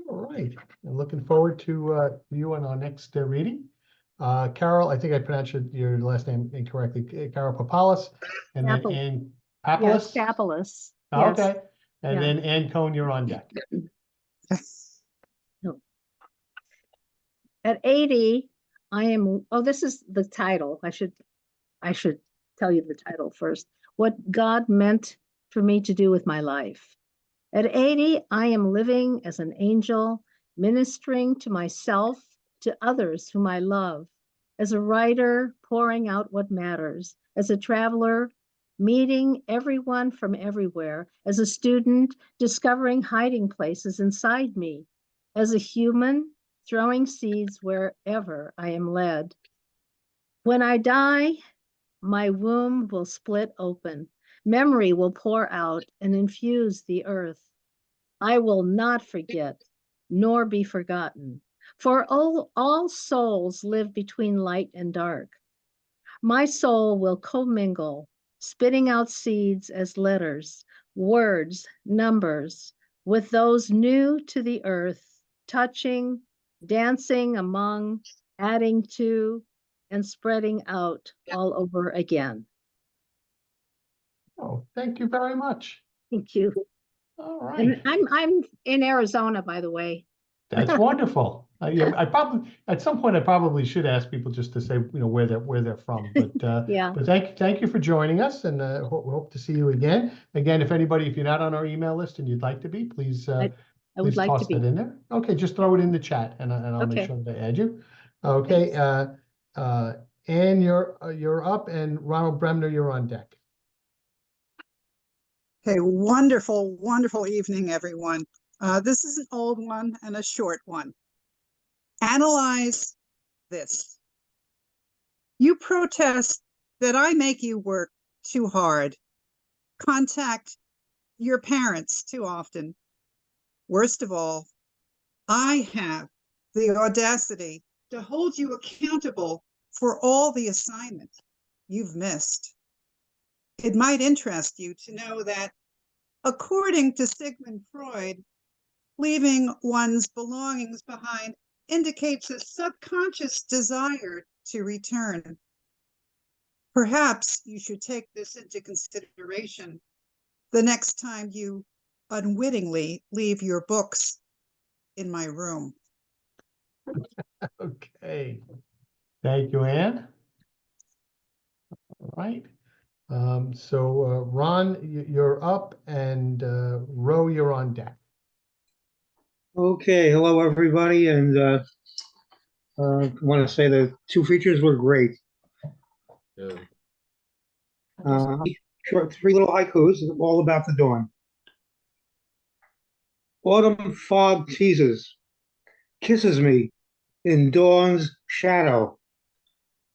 Speaker 1: All right, I'm looking forward to you on our next reading. Carol, I think I pronounced your last name incorrectly. Carol Papalis, and then
Speaker 6: Papal-
Speaker 1: Ann
Speaker 6: Yes,
Speaker 1: Papalis.
Speaker 6: Papalis. Yes.
Speaker 1: Okay, and
Speaker 6: Yeah.
Speaker 1: then Ann Cohn, you're on deck.
Speaker 6: No. At 80, I am, oh, this is the title. I should tell you the title first. What God meant for me to do with my life. At 80, I am living as an angel, ministering to myself, to others whom I love, as a writer, pouring out what matters, as a traveler, meeting everyone from everywhere, as a student, discovering hiding places inside me, as a human, throwing seeds wherever I am led. When I die, my womb will split open. Memory will pour out and infuse the earth. I will not forget, nor be forgotten. For all souls live between light and dark. My soul will commingle, spitting out seeds as letters, words, numbers, with those new to the earth, touching, dancing among, adding to, and spreading out all over again.
Speaker 1: Oh, thank you very much.
Speaker 6: Thank you.
Speaker 1: All right.
Speaker 6: And I'm in Arizona, by the way.
Speaker 1: That's wonderful. Yeah, I probably at some point I probably should ask people just to say where they're from. But
Speaker 6: Yeah.
Speaker 1: but thank you for joining us, and hope to see you again. Again, if you're not on our email list and you'd like to be, please
Speaker 6: I would
Speaker 1: please
Speaker 6: like to
Speaker 1: toss
Speaker 6: be.
Speaker 1: that in there. Okay, just throw it in the chat, and I'll make
Speaker 6: Okay.
Speaker 1: sure to add you. Okay, Anne, you're up, and Ronald Bremner, you're on deck.
Speaker 11: Okay, wonderful, wonderful evening, everyone. This is an old one and a short one. Analyze this. You protest that I make you work too hard, contact your parents too often. Worst of all, I have the audacity to hold you accountable for all the assignments you've missed. It might interest you to know that, according to Sigmund Freud, leaving one's belongings behind indicates a subconscious desire to return. Perhaps you should take this into consideration the next time you unwittingly leave your books in my room.
Speaker 1: Okay, thank you, Anne. All right. So Ron, you're up, and Ro, you're on deck.
Speaker 12: Okay, hello everybody, and I want to say the two features were great.
Speaker 4: Yeah.
Speaker 12: Short, three little haikus, all about the dawn. Autumn fog teases, kisses me in dawn's shadow,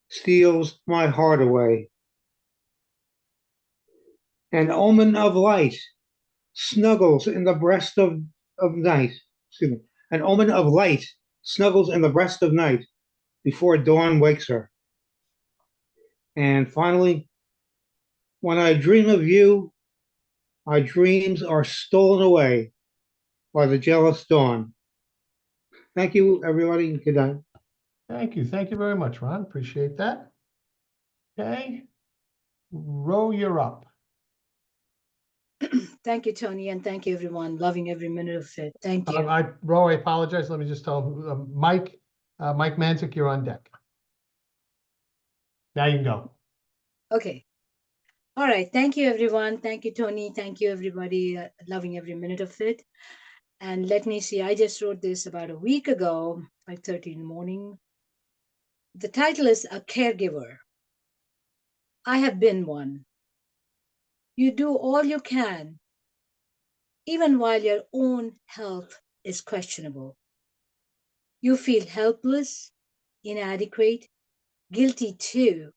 Speaker 12: steals my heart away. An omen of light snuggles in the breast of night. Excuse me. An omen of light snuggles in the breast of night before dawn wakes her. And finally, when I dream of you, my dreams are stolen away by the jealous dawn. Thank you, everybody. Good night.
Speaker 1: Thank you very much, Ron. Appreciate that. Okay, Ro, you're up.
Speaker 13: Thank you, Tony, and thank you, everyone. Loving every minute of it. Thank you.
Speaker 1: Ro, I apologize. Let me just tell Mike Manzik, you're on deck. Now you can go.
Speaker 13: Okay. All right. Thank you, everyone. Thank you, Tony. Thank you, everybody. Loving every minute of it. And let me see. I just wrote this about a week ago, 5:30 in the morning. The title is A Caregiver. I have been one. You do all you can, even while your own health is questionable. You feel helpless, inadequate, guilty too,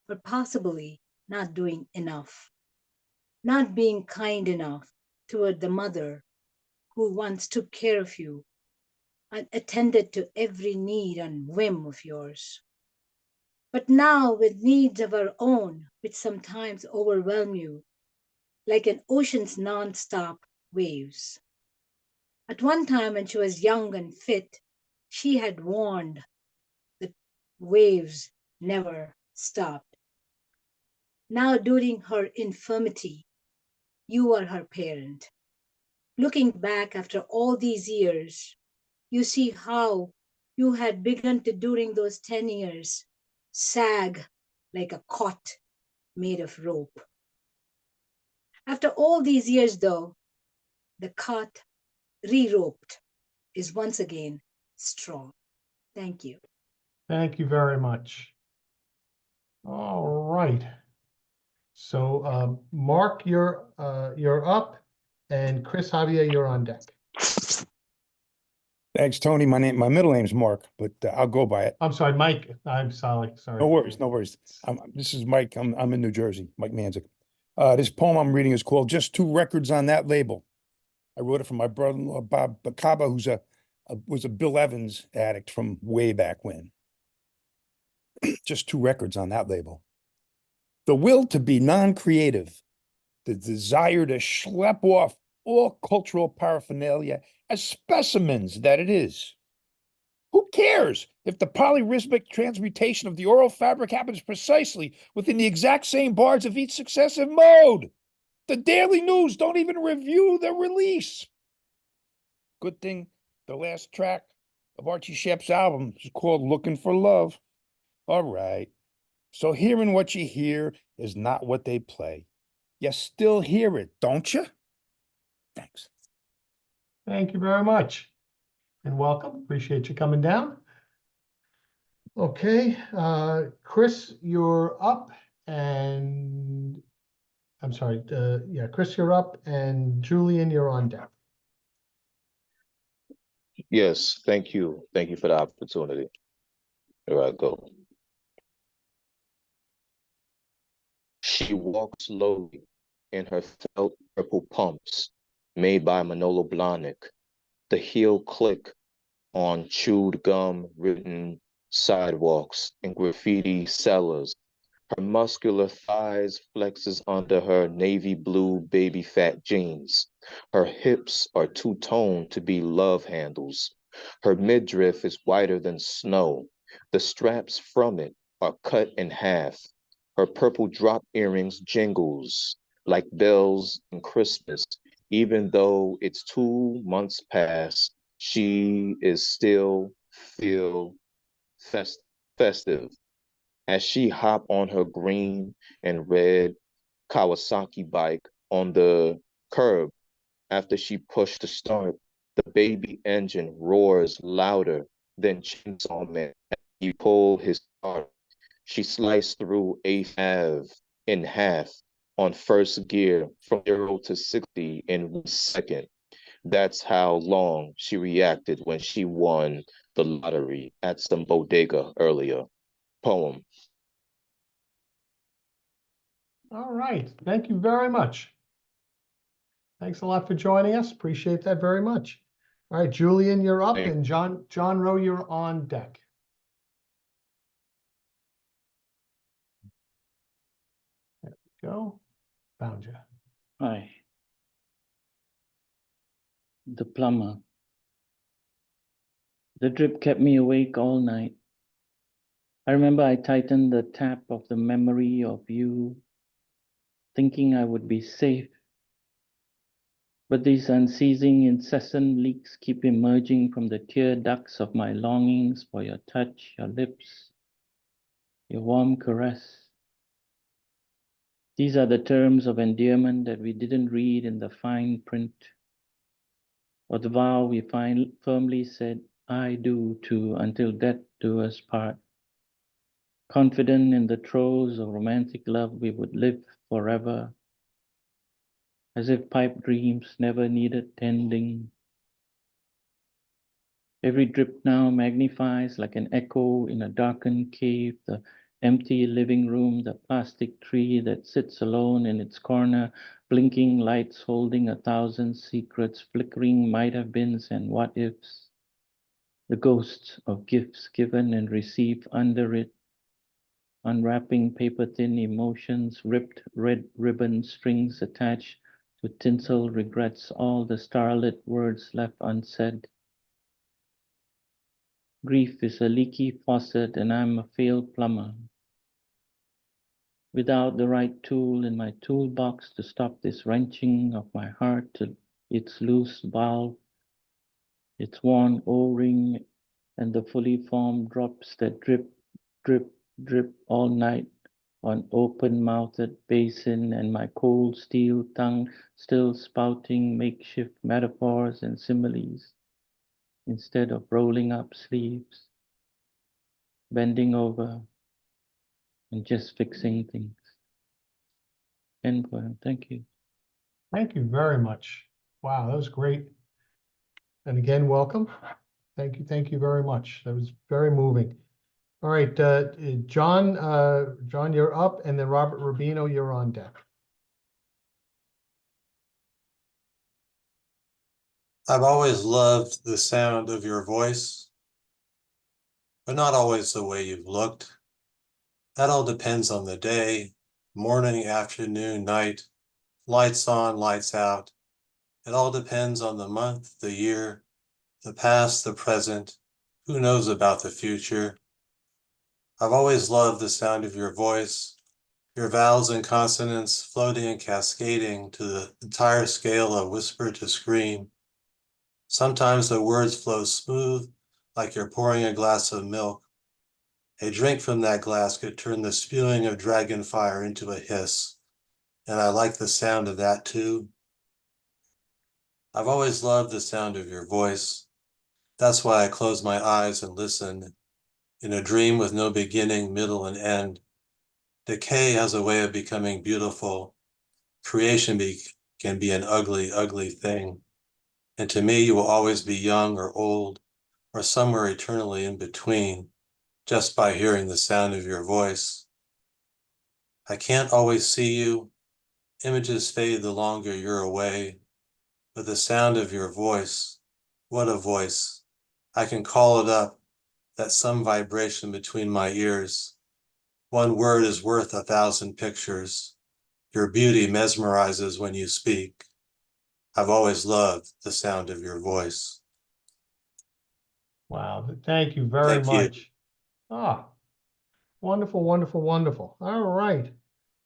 Speaker 13: but possibly not doing enough, not being kind enough toward the mother who once took care of you, and attended to every need and whim of yours. But now, with needs of our own, which sometimes overwhelm you, like an ocean's non-stop waves. At one time, when she was young and fit, she had warned that waves never stopped. Now, during her infirmity, you are her parent. Looking back after all these years, you see how you had begun to, during those 10 years, sag like a cot made of rope. After all these years, though, the cot re-roped is once again strong. Thank you.
Speaker 1: Thank you very much. All right. So Mark, you're up, and Chris Javier, you're on deck.
Speaker 14: Thanks, Tony. My middle name's Mark, but I'll go by it.
Speaker 1: I'm sorry, Mike. I'm sorry.
Speaker 14: No worries, no worries. This is Mike. I'm in New Jersey, Mike Manzik. This poem I'm reading is called "Just Two Records on That Label." I wrote it for my brother-in-law Bob Bacaba, who's was a Bill Evans addict from way back when. Just two records on that label. The will to be non-creative, the desire to schlep off all cultural paraphernalia as specimens that it is. Who cares if the polyrhythmic transmutation of the oral fabric happens precisely within the exact same bars of each successive mode? The Daily News don't even review the release. Good thing the last track of Archie Shepp's album is called Looking for Love. All right. So hearing what you hear is not what they play. You still hear it, don't you? Thanks.
Speaker 1: Thank you very much. And welcome. Appreciate you coming down. Okay, Chris, you're up, and I'm sorry, yeah, Chris, you're up, and Julian, you're on deck.
Speaker 5: Yes, thank you. Thank you for the opportunity. Here I go. She walks slowly in her felt purple pumps made by Manolo Blahnik. The heel click on chewed gum written sidewalks and graffiti cellars. Her muscular thighs flexes under her navy blue baby fat jeans. Her hips are two-toned to be love handles. Her midriff is whiter than snow. The straps from it are cut in half. Her purple drop earrings jingles like bells in Christmas. Even though it's 2 months past, she is still feel festive as she hopped on her green and red Kawasaki bike on the curb. After she pushed the start, the baby engine roars louder than Chainsaw Man as he pulled his start. She sliced through 8th Ave in half on first gear from 0 to 60 in 1 second. That's how long she reacted when she won the lottery at some bodega earlier. Poem.
Speaker 1: All right, thank you very much. Thanks a lot for joining us. Appreciate that very much. All right, Julian, you're up, and John Rowe, you're on deck. There we go. Found you.
Speaker 15: Hi. The plumber. The drip kept me awake all night. I remember I tightened the tap of the memory of you, thinking I would be safe. But these unceasing, incessant leaks keep emerging from the tear ducts of my longings for your touch, your lips, your warm caress. These are the terms of endearment that we didn't read in the fine print, or the vow we firmly said, I do too, until death do us part. Confident in the throes of romantic love, we would live forever, as if pipe dreams never needed tending. Every drip now magnifies like an echo in a darkened cave, the empty living room, the plastic tree that sits alone in its corner, blinking lights holding 1,000 secrets, flickering might have beens and what ifs. the ghosts of gifts given and received under it, unwrapping paper-thin emotions, ripped red ribbon strings attached to tinsel regrets, all the starlit words left unsaid. Grief is a leaky faucet and I'm a failed plumber. Without the right tool in my toolbox to stop this wrenching of my heart to its loose valve, its worn O-ring, and the fully formed drops that drip, drip, drip all night on open-mouthed basin, and my cold steel tongue still spouting makeshift metaphors and similes instead of rolling up sleeves, bending over, and just fixing things. End poem. Thank you.
Speaker 1: Thank you very much. Wow, that was great. And again, welcome. Thank you very much. That was very moving. All right, John, you're up, and then Robert Rubino, you're on deck.
Speaker 16: I've always loved the sound of your voice, but not always the way you've looked. That all depends on the day, morning, afternoon, night, lights on, lights out. It all depends on the month, the year, the past, the present. Who knows about the future? I've always loved the sound of your voice, your vowels and consonants floating and cascading to the entire scale of whisper to scream. Sometimes the words flow smooth, like you're pouring a glass of milk. A drink from that glass could turn the spewing of dragon fire into a hiss, and I like the sound of that too. I've always loved the sound of your voice. That's why I close my eyes and listen. In a dream with no beginning, middle, and end, decay has a way of becoming beautiful. Creation can be an ugly, ugly thing. And to me, you will always be young or old, or somewhere eternally in between, just by hearing the sound of your voice. I can't always see you. Images fade the longer you're away, but the sound of your voice, what a voice. I can call it up, that some vibration between my ears. One word is worth 1,000 pictures. Your beauty mesmerizes when you speak. I've always loved the sound of your voice.
Speaker 1: Wow, thank you very
Speaker 16: Thank you.
Speaker 1: much. Ah, wonderful, wonderful, wonderful. All right.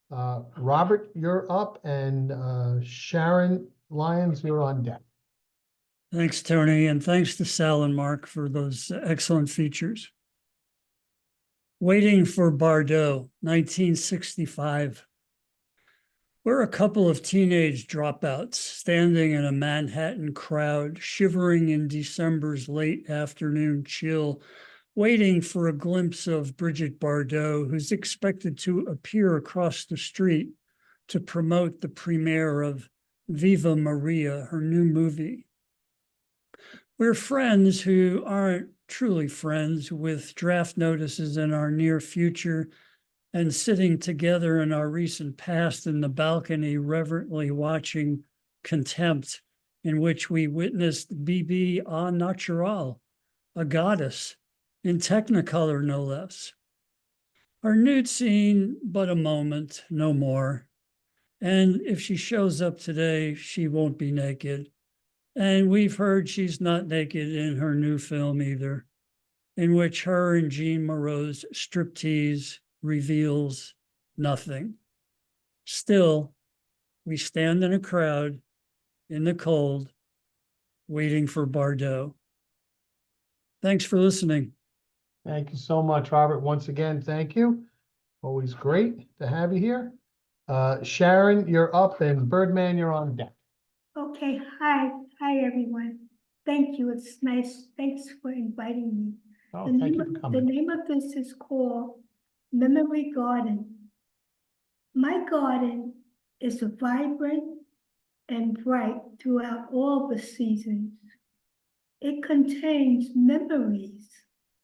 Speaker 1: Robert, you're up, and Sharon Lyons, you're on deck.
Speaker 17: Thanks, Tony, and thanks to Sal and Mark for those excellent features. Waiting for Bardot, 1965. We're a couple of teenage dropouts standing in a Manhattan crowd, shivering in December's late afternoon chill, waiting for a glimpse of Brigitte Bardot, who's expected to appear across the street to promote the premiere of Viva Maria, her new movie. We're friends who aren't truly friends, with draft notices in our near future and sitting together in our recent past in the balcony, reverently watching Contempt, in which we witnessed Bibi au Natural, a goddess, in Technicolor no less. Our nude scene, but a moment, no more. And if she shows up today, she won't be naked. And we've heard she's not naked in her new film either, in which her and Jean Moreau's striptease reveals nothing. Still, we stand in a crowd in the cold, waiting for Bardot. Thanks for listening.
Speaker 1: Thank you so much, Robert. Once again, thank you. Always great to have you here. Sharon, you're up, and Birdman, you're on deck.
Speaker 18: Okay, hi everyone. Thank you. It's nice. Thanks for inviting me.
Speaker 1: Oh,
Speaker 18: The
Speaker 1: thank
Speaker 18: name
Speaker 1: you for
Speaker 18: of the
Speaker 1: coming.
Speaker 18: name of this is called Memory Garden. My garden is vibrant and bright throughout all the seasons. It contains memories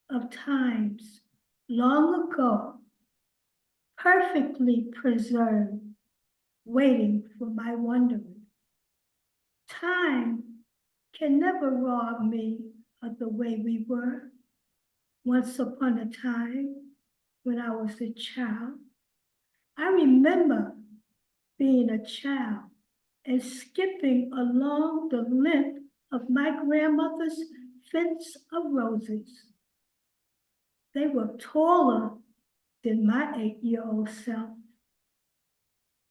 Speaker 18: of times long ago, perfectly preserved, waiting for my wondering. Time can never rob me of the way we were once upon a time when I was a child. I remember being a child and skipping along the length of my grandmother's fence of roses. They were taller than my 8-year-old self.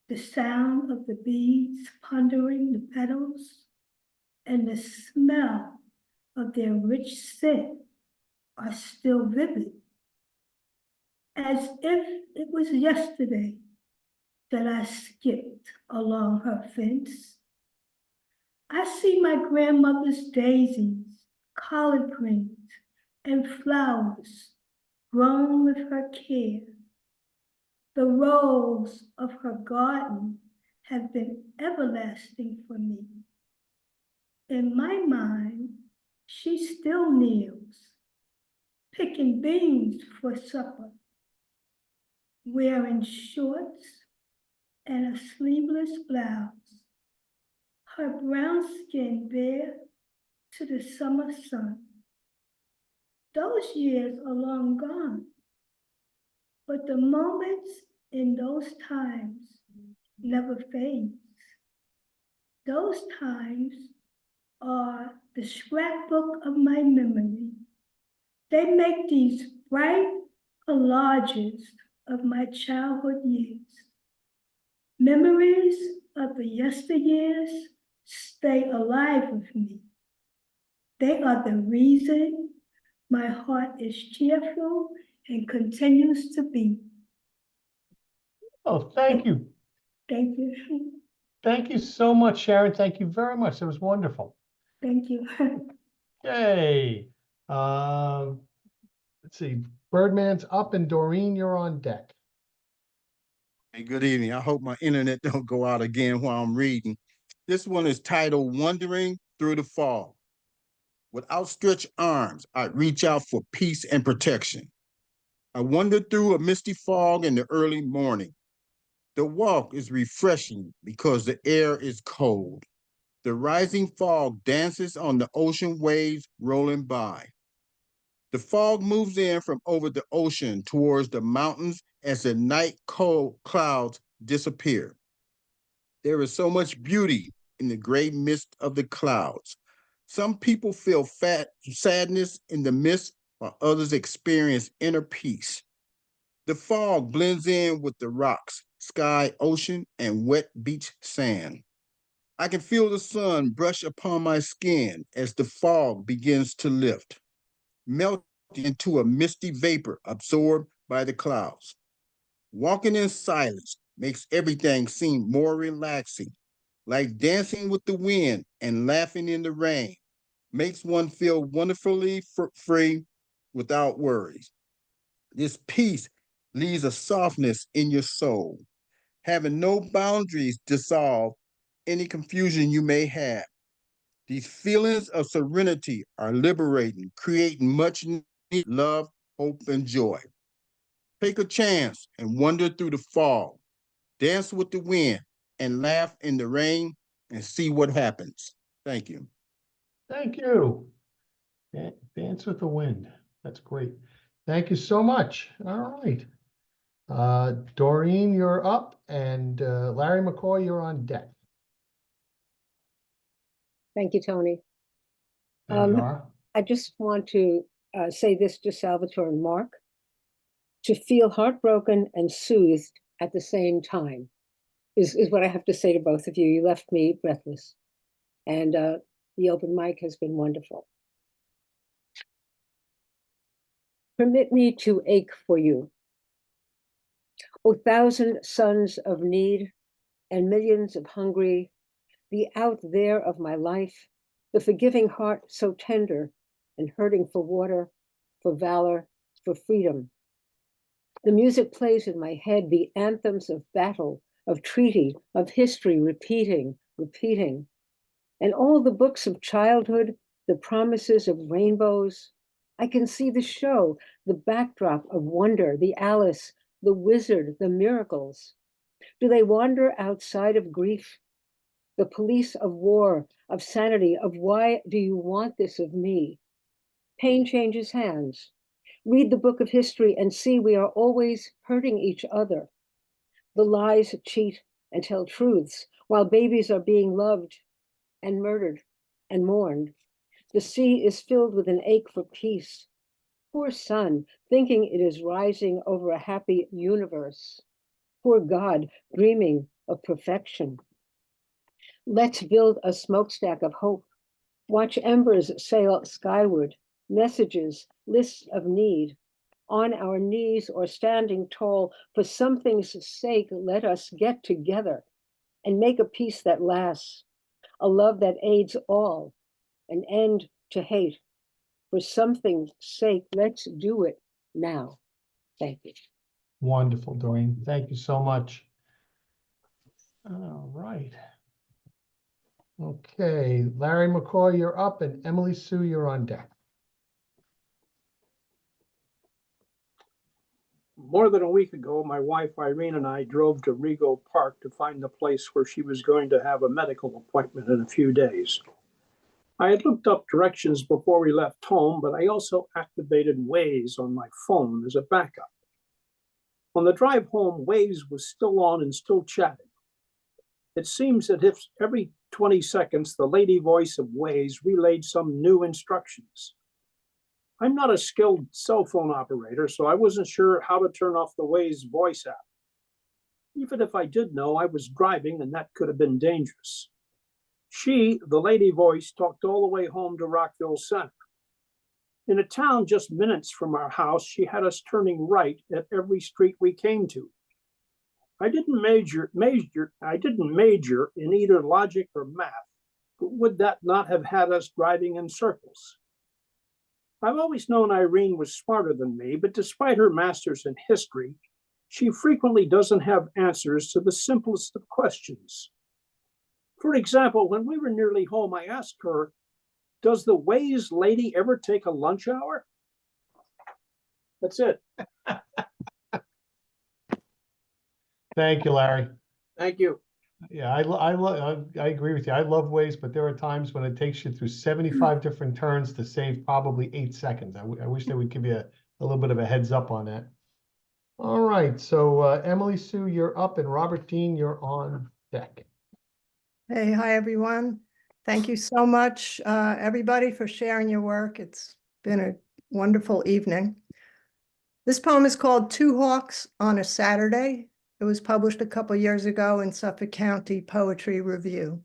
Speaker 18: The sound of the bees pondering the petals and the smell of their rich scent are still vivid, as if it was yesterday that I skipped along her fence. I see my grandmother's daisies, collard greens, and flowers grown with her care. The rows of her garden have been everlasting for me. In my mind, she still kneels, picking beans for supper, wearing shorts and a sleeveless blouse, her brown skin bare to the summer sun. Those years are long gone, but the moments in those times never fades. Those times are the scrapbook of my memory. They make these bright collages of my childhood years. Memories of the yesteryears stay alive with me. They are the reason my heart is cheerful and continues to beat.
Speaker 1: Oh, thank you.
Speaker 18: Thank you.
Speaker 1: Thank you so much, Sharon. Thank you very much. That was wonderful.
Speaker 18: Thank you.
Speaker 1: Yay. Let's see. Birdman's up and Doreen, you're on deck.
Speaker 19: Hey, good evening. I hope my internet don't go out again while I'm reading. This one is titled Wandering Through the Fog. With outstretched arms, I reach out for peace and protection. I wander through a misty fog in the early morning. The walk is refreshing because the air is cold. The rising fog dances on the ocean waves rolling by. The fog moves in from over the ocean towards the mountains as the night cold clouds disappear. There is so much beauty in the gray mist of the clouds. Some people feel sadness in the mist, while others experience inner peace. The fog blends in with the rocks, sky, ocean, and wet beach sand. I can feel the sun brush upon my skin as the fog begins to lift, melting into a misty vapor absorbed by the clouds. Walking in silence makes everything seem more relaxing, like dancing with the wind and laughing in the rain, makes one feel wonderfully free without worries. This peace leaves a softness in your soul, having no boundaries dissolve any confusion you may have. These feelings of serenity are liberating, creating much needed love, hope, and joy. Take a chance and wander through the fog, dance with the wind, and laugh in the rain and see what happens. Thank you.
Speaker 1: Thank you. Dance with the wind. That's great. Thank you so much. All right. Doreen, you're up, and Larry McCoy, you're on deck.
Speaker 20: Thank you, Tony.
Speaker 1: There you are.
Speaker 20: I just want to say this to Salvatore and Mark. To feel heartbroken and soothed at the same time is what I have to say to both of you. You left me breathless. And the open mic has been wonderful. Permit me to ache for you. O thousand sons of need and millions of hungry, the out there of my life, the forgiving heart so tender and hurting for water, for valor, for freedom. The music plays in my head, the anthems of battle, of treaty, of history, repeating. And all the books of childhood, the promises of rainbows. I can see the show, the backdrop of wonder, the Alice, the wizard, the miracles. Do they wander outside of grief? The police of war, of sanity, of why do you want this of me? Pain changes hands. Read the book of history and see we are always hurting each other. The lies cheat and tell truths while babies are being loved and murdered and mourned. The sea is filled with an ache for peace. Poor sun, thinking it is rising over a happy universe. Poor God, dreaming of perfection. Let's build a smokestack of hope. Watch embers sail skyward, messages, lists of need. On our knees or standing tall, for something's sake, let us get together and make a peace that lasts, a love that aids all, an end to hate. For something's sake, let's do it now. Thank you.
Speaker 1: Wonderful, Doreen. Thank you so much. All right. Okay, Larry McCoy, you're up, and Emily Sue, you're on deck.
Speaker 21: More than a week ago, my wife Irene and I drove to Rego Park to find the place where she was going to have a medical appointment in a few days. I had looked up directions before we left home, but I also activated Waze on my phone as a backup. On the drive home, Waze was still on and still chatting. It seems that if every 20 seconds, the lady voice of Waze relayed some new instructions. I'm not a skilled cell phone operator, so I wasn't sure how to turn off the Waze voice app. Even if I did know, I was driving and that could have been dangerous. She, the lady voice, talked all the way home to Rockville Center. In a town just minutes from our house, she had us turning right at every street we came to. I didn't major in either logic or math, but would that not have had us driving in circles? I've always known Irene was smarter than me, but despite her master's in history, she frequently doesn't have answers to the simplest of questions. For example, when we were nearly home, I asked her, does the Waze lady ever take a lunch hour? That's it.
Speaker 1: Thank you, Larry.
Speaker 21: Thank you.
Speaker 1: Yeah, I agree with you. I love Waze, but there are times when it takes you through 75 different turns to save probably 8 seconds. I wish they would give you a little bit of a heads up on that. All right, so Emily Sue, you're up, and Robert Dean, you're on deck.
Speaker 22: Hey, hi, everyone. Thank you so much, everybody, for sharing your work. It's been a wonderful evening. This poem is called Two Hawks on a Saturday. It was published a couple years ago in Suffolk County Poetry Review.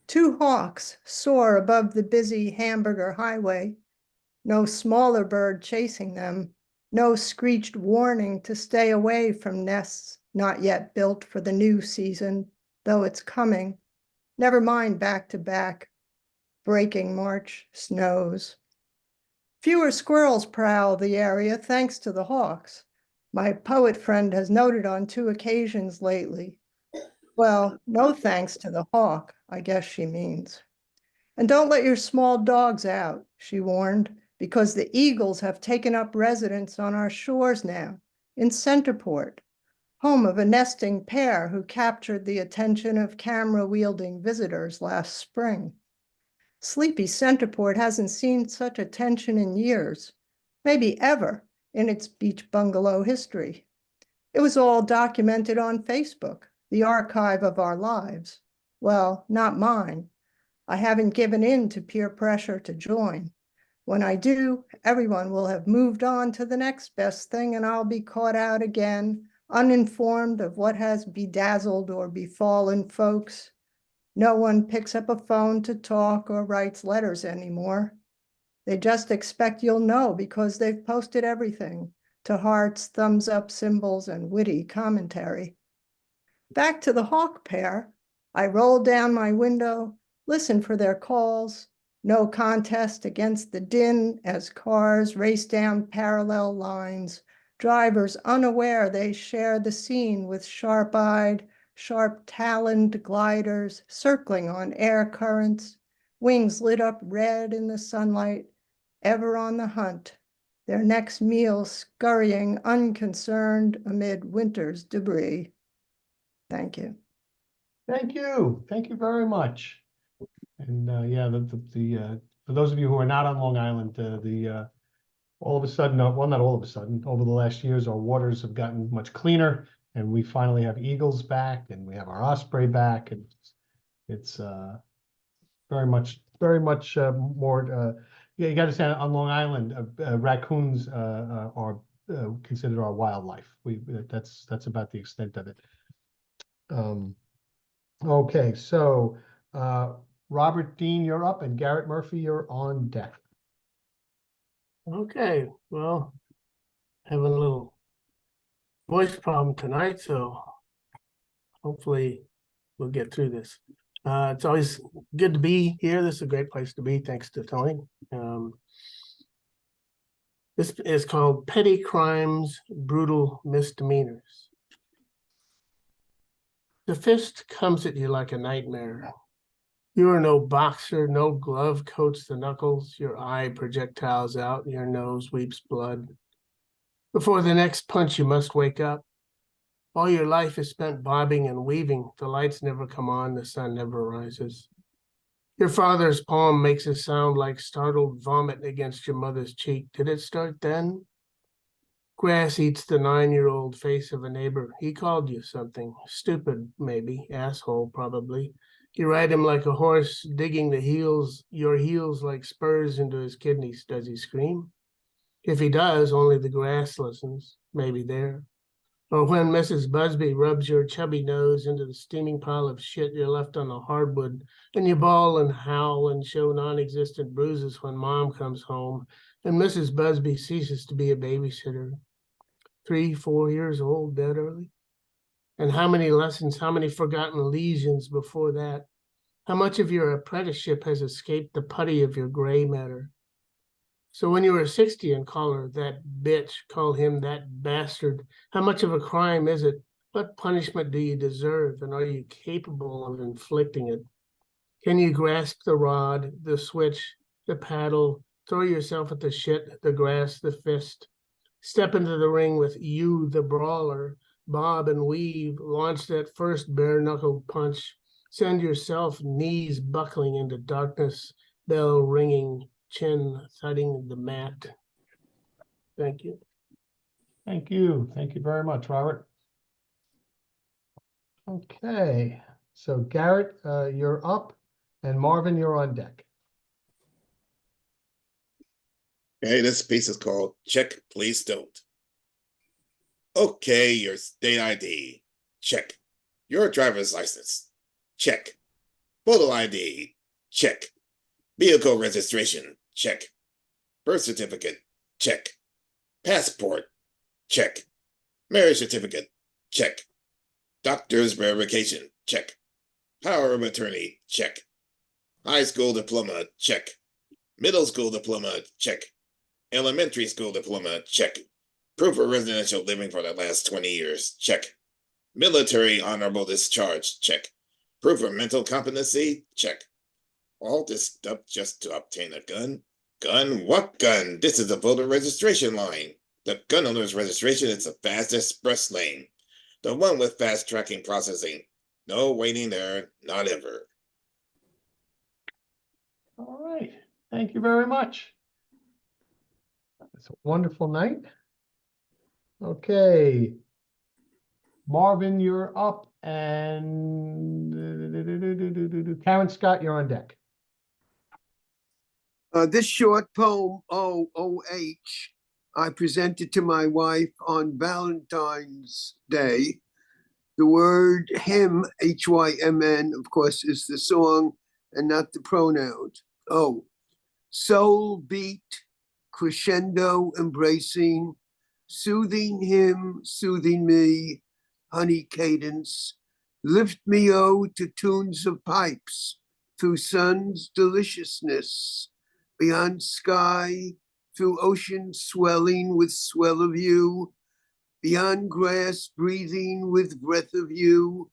Speaker 22: Two hawks soar above the busy hamburger highway. No smaller bird chasing them. No screeched warning to stay away from nests not yet built for the new season, though it's coming. Never mind back to back, breaking March snows. Fewer squirrels prowl the area thanks to the hawks. My poet friend has noted on 2 occasions lately. Well, no thanks to the hawk, I guess she means. And don't let your small dogs out, she warned, because the eagles have taken up residence on our shores now, in Centerport, home of a nesting pair who captured the attention of camera-wielding visitors last spring. Sleepy Centerport hasn't seen such attention in years, maybe ever, in its beach bungalow history. It was all documented on Facebook, the archive of our lives. Well, not mine. I haven't given in to peer pressure to join. When I do, everyone will have moved on to the next best thing, and I'll be caught out again, uninformed of what has bedazzled or befallen folks. No one picks up a phone to talk or writes letters anymore. They just expect you'll know because they've posted everything to hearts, thumbs up symbols, and witty commentary. Back to the hawk pair, I roll down my window, listen for their calls. No contest against the din as cars race down parallel lines, drivers unaware they share the scene with sharp-eyed, sharp-taloned gliders circling on air currents, wings lit up red in the sunlight, ever on the hunt, their next meal scurrying unconcerned amid winter's debris. Thank you.
Speaker 1: Thank you. Thank you very much. And yeah, the for those of you who are not on Long Island, all of a sudden, well, not all of a sudden, over the last years, our waters have gotten much cleaner, and we finally have eagles back, and we have our osprey back, and it's very much more. Yeah, you got to say on Long Island, raccoons are considered our wildlife. That's about the extent of it. Okay, so Robert Dean, you're up, and Garrett Murphy, you're on deck.
Speaker 2: Okay, well, having a little voice problem tonight, so hopefully we'll get through this. It's always good to be here. This is a great place to be, thanks to Tony. This is called Petty Crimes, Brutal Misdemeanors. The fist comes at you like a nightmare. You are no boxer, no glove coats the knuckles, your eye projectiles out, your nose weeps blood. Before the next punch, you must wake up. All your life is spent bobbing and weaving. The lights never come on, the sun never rises. Your father's palm makes a sound like startled vomit against your mother's cheek. Did it start then? Grass eats the 9-year-old face of a neighbor. He called you something. Stupid, maybe. Asshole, probably. You ride him like a horse, digging your heels like spurs into his kidneys. Does he scream? If he does, only the grass listens. Maybe there. Or when Mrs. Busby rubs your chubby nose into the steaming pile of shit you're left on the hardwood, and you bawl and howl and show non-existent bruises when Mom comes home, and Mrs. Busby ceases to be a babysitter. 3, 4 years old, dead early. And how many lessons, how many forgotten lesions before that? How much of your apprenticeship has escaped the putty of your gray matter? So when you were 60 and call her that bitch, call him that bastard, how much of a crime is it? What punishment do you deserve, and are you capable of inflicting it? Can you grasp the rod, the switch, the paddle, throw yourself at the shit, the grass, the fist? Step into the ring with you, the brawler, bob and weave, launch that first bare-knuckled punch, send yourself knees buckling into darkness, bell ringing, chin thudding the mat. Thank you.
Speaker 1: Thank you. Thank you very much, Robert. Okay, so Garrett, you're up, and Marvin, you're on deck.
Speaker 7: Okay, this piece is called Check, Please Don't. Okay, your state ID. Check. Your driver's license. Check. Photo ID. Check. Vehicle registration. Check. Birth certificate. Check. Passport. Check. Marriage certificate. Check. Doctor's verification. Check. Power of attorney. Check. High school diploma. Check. Middle school diploma. Check. Elementary school diploma. Check. Proof of residential living for the last 20 years. Check. Military honorable discharge. Check. Proof of mental competency. Check. All this stuff just to obtain a gun? Gun? What gun? This is the voter registration line. The gun owner's registration is the fast express lane. The one with fast tracking processing. No waiting there, not ever.
Speaker 1: All right, thank you very much. It's a wonderful night. Okay, Marvin, you're up, and Karen Scott, you're on deck.
Speaker 23: This short poem, O-O-H, I presented to my wife on Valentine's Day. The word hymn, H-Y-M-N, of course, is the song and not the pronoun. Oh, soul beat, crescendo embracing, soothing him, soothing me, honey cadence, lift me, oh, to tunes of pipes, through sun's deliciousness, beyond sky, through ocean swelling with swell of you, beyond grass breathing with breath of you,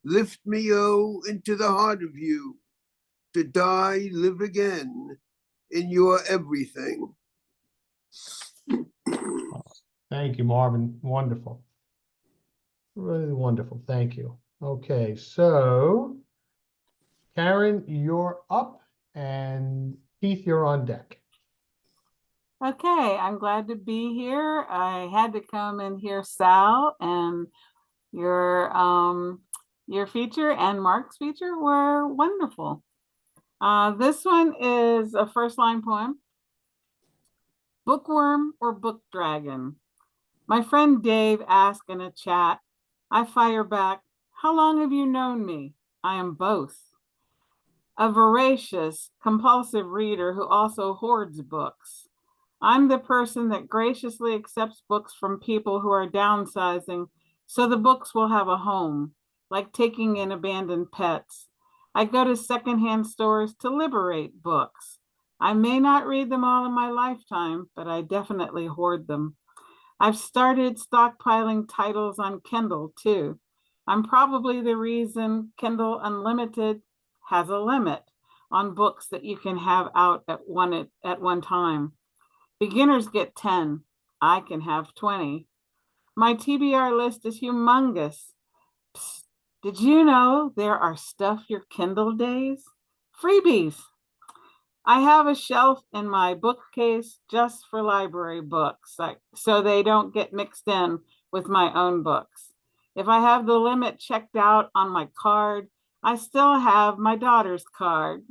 Speaker 23: lift me, oh, into the heart of you, to die, live again in your everything.
Speaker 1: Thank you, Marvin. Wonderful. Really wonderful. Thank you. Okay, so Karen, you're up, and Keith, you're on deck.
Speaker 3: Okay, I'm glad to be here. I had to come and hear Sal and your feature and Mark's feature were wonderful. This one is a first line poem. Bookworm or book dragon? My friend Dave asked in a chat. I fire back, how long have you known me? I am both. A voracious, compulsive reader who also hoards books. I'm the person that graciously accepts books from people who are downsizing so the books will have a home, like taking in abandoned pets. I go to secondhand stores to liberate books. I may not read them all in my lifetime, but I definitely hoard them. I've started stockpiling titles on Kindle too. I'm probably the reason Kindle Unlimited has a limit on books that you can have out at one time. Beginners get 10. I can have 20. My TBR list is humongous. Psst, did you know there are stuff your Kindle days? Freebies. I have a shelf in my bookcase just for library books, so they don't get mixed in with my own books. If I have the limit checked out on my card, I still have my daughter's card.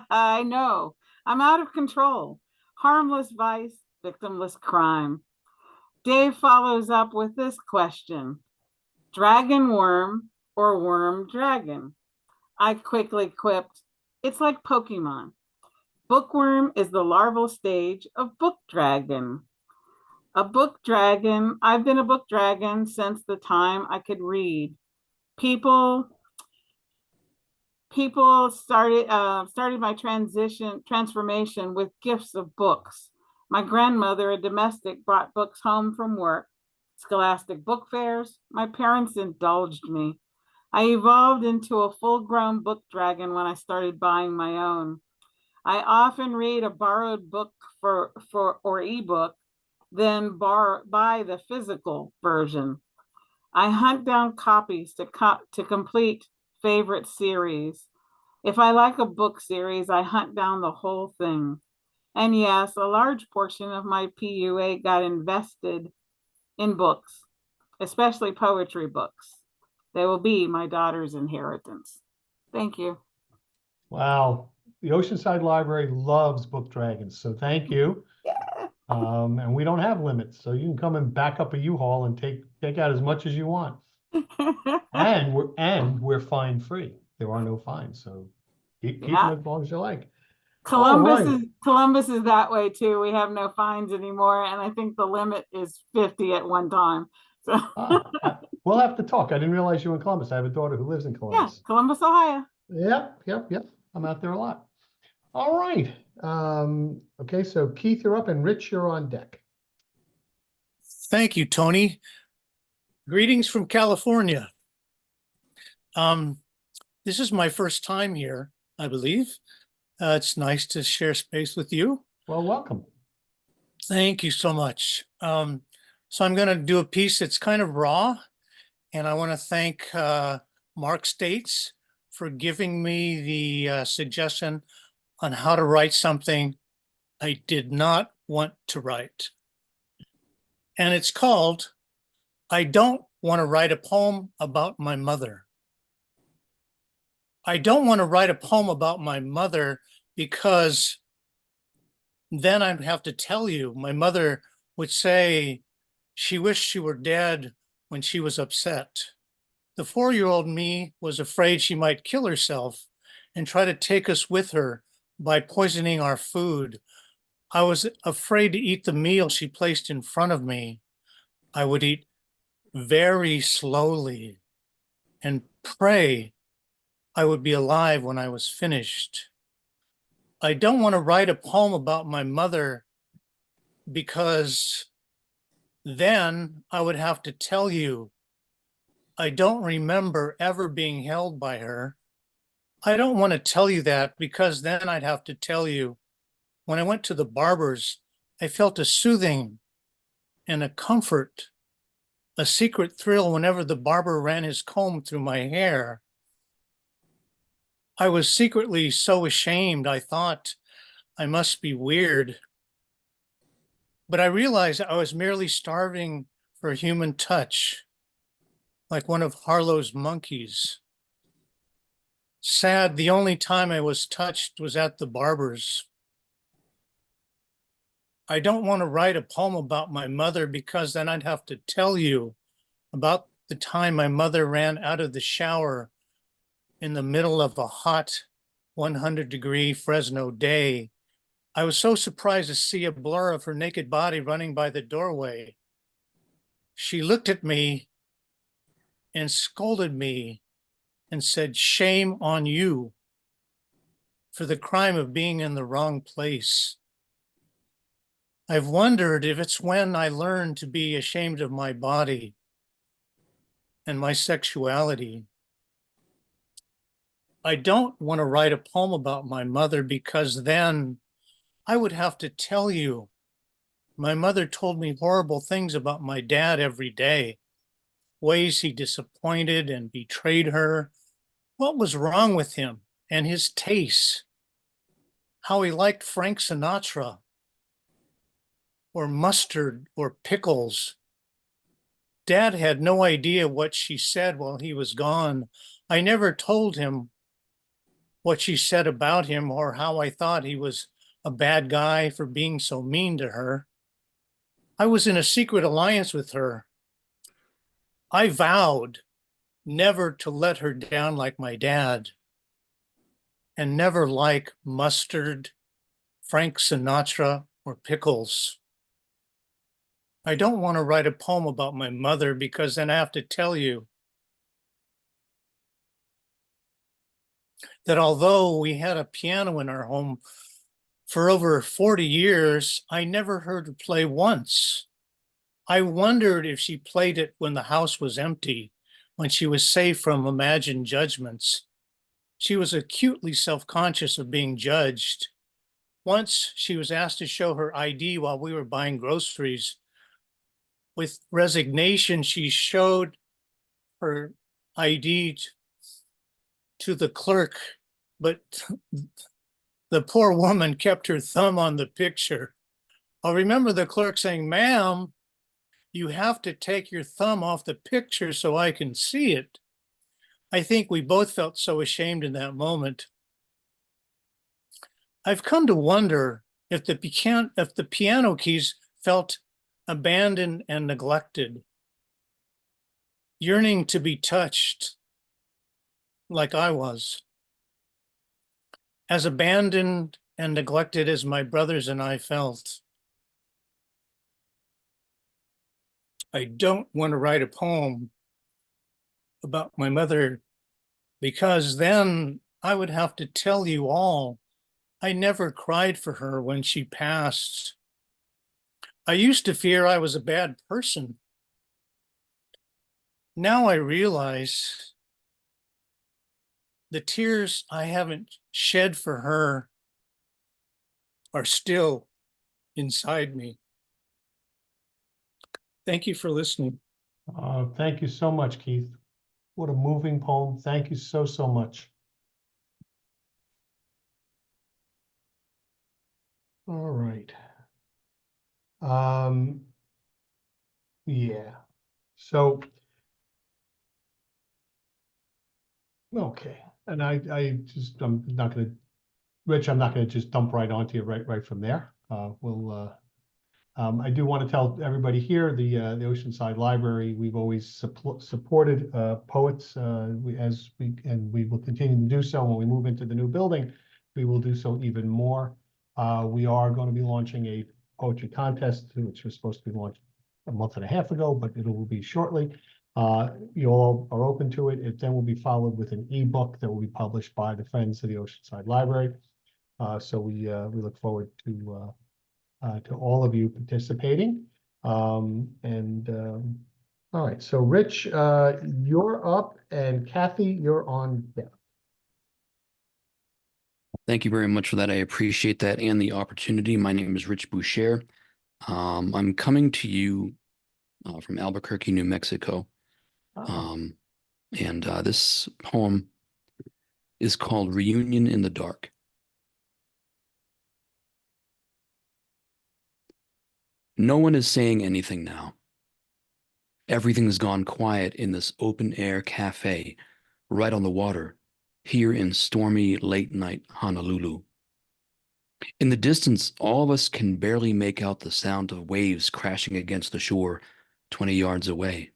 Speaker 3: I know, I'm out of control. Harmless vice, victimless crime. Dave follows up with this question. Dragon worm or worm dragon? I quickly quipped, it's like Pokemon. Bookworm is the larval stage of book dragon. A book dragon, I've been a book dragon since the time I could read. People started my transformation with gifts of books. My grandmother, a domestic, brought books home from work. Scholastic book fairs, my parents indulged me. I evolved into a full-grown book dragon when I started buying my own. I often read a borrowed book or ebook, then buy the physical version. I hunt down copies to complete favorite series. If I like a book series, I hunt down the whole thing. And yes, a large portion of my PUA got invested in books, especially poetry books. They will be my daughter's inheritance. Thank you.
Speaker 1: Wow. The Oceanside Library loves book dragons, so thank you. And we don't have limits, so you can come and back up a U-Haul and take out as much as you want. and we're fine free. There are no fines, so keep them as long as you like.
Speaker 3: Columbus is that way too. We have no fines anymore, and I think the limit is 50 at one time. So
Speaker 1: we'll have to talk. I didn't realize you were in Columbus. I have a daughter who lives in Columbus.
Speaker 3: Yeah, Columbus, Ohio.
Speaker 1: Yep. I'm out there a lot. All right. Okay, so Keith, you're up, and Rich, you're on deck.
Speaker 8: Thank you, Tony. Greetings from California. This is my first time here, I believe. It's nice to share space with you.
Speaker 1: Well, welcome.
Speaker 8: Thank you so much. So I'm going to do a piece that's kind of raw, and I want to thank Mark States for giving me the suggestion on how to write something I did not want to write. And it's called, I Don't Want to Write a Poem About My Mother. I don't want to write a poem about my mother because then I'd have to tell you, my mother would say she wished she were dead when she was upset. The 4-year-old me was afraid she might kill herself and try to take us with her by poisoning our food. I was afraid to eat the meal she placed in front of me. I would eat very slowly and pray I would be alive when I was finished. I don't want to write a poem about my mother because then I would have to tell you I don't remember ever being held by her. I don't want to tell you that because then I'd have to tell you when I went to the barber's, I felt a soothing and a comfort, a secret thrill whenever the barber ran his comb through my hair. I was secretly so ashamed, I thought I must be weird. But I realized I was merely starving for a human touch, like one of Harlow's monkeys. Sad, the only time I was touched was at the barber's. I don't want to write a poem about my mother because then I'd have to tell you about the time my mother ran out of the shower in the middle of a hot 100-degree Fresno day. I was so surprised to see a blur of her naked body running by the doorway. She looked at me and scolded me and said, "Shame on you for the crime of being in the wrong place." I've wondered if it's when I learned to be ashamed of my body and my sexuality. I don't want to write a poem about my mother because then I would have to tell you. My mother told me horrible things about my dad every day, ways he disappointed and betrayed her, what was wrong with him and his tastes, how he liked Frank Sinatra or mustard or pickles. Dad had no idea what she said while he was gone. I never told him what she said about him or how I thought he was a bad guy for being so mean to her. I was in a secret alliance with her. I vowed never to let her down like my dad, and never like mustard, Frank Sinatra, or pickles. I don't want to write a poem about my mother because then I have to tell you that although we had a piano in our home for over 40 years, I never heard her play once. I wondered if she played it when the house was empty, when she was safe from imagined judgments. She was acutely self-conscious of being judged. Once she was asked to show her ID while we were buying groceries. With resignation, she showed her ID to the clerk, but the poor woman kept her thumb on the picture. I'll remember the clerk saying, "Ma'am, you have to take your thumb off the picture so I can see it." I think we both felt so ashamed in that moment. I've come to wonder if the piano keys felt abandoned and neglected, yearning to be touched like I was, as abandoned and neglected as my brothers and I felt. I don't want to write a poem about my mother because then I would have to tell you all I never cried for her when she passed. I used to fear I was a bad person. Now I realize the tears I haven't shed for her are still inside me. Thank you for listening.
Speaker 1: Thank you so much, Keith. What a moving poem. Thank you so, so much. All right. Yeah. So, okay. And I'm not going to, Rich, I'm not going to just dump right onto you right from there. I do want to tell everybody here, the Oceanside Library, we've always supported poets and we will continue to do so. When we move into the new building, we will do so even more. We are going to be launching a poetry contest, which was supposed to be launched a month and a half ago, but it will be shortly. You all are open to it. It then will be followed with an ebook that will be published by the Friends of the Oceanside Library. So we look forward to all of you participating. All right, so Rich, you're up, and Kathy, you're on deck.
Speaker 6: Thank you very much for that. I appreciate that and the opportunity. My name is Rich Boucher. I'm coming to you from Albuquerque, New Mexico. This poem is called Reunion in the Dark. No one is saying anything now. Everything's gone quiet in this open-air cafe right on the water here in stormy late-night Honolulu. In the distance, all of us can barely make out the sound of waves crashing against the shore 20 yards away.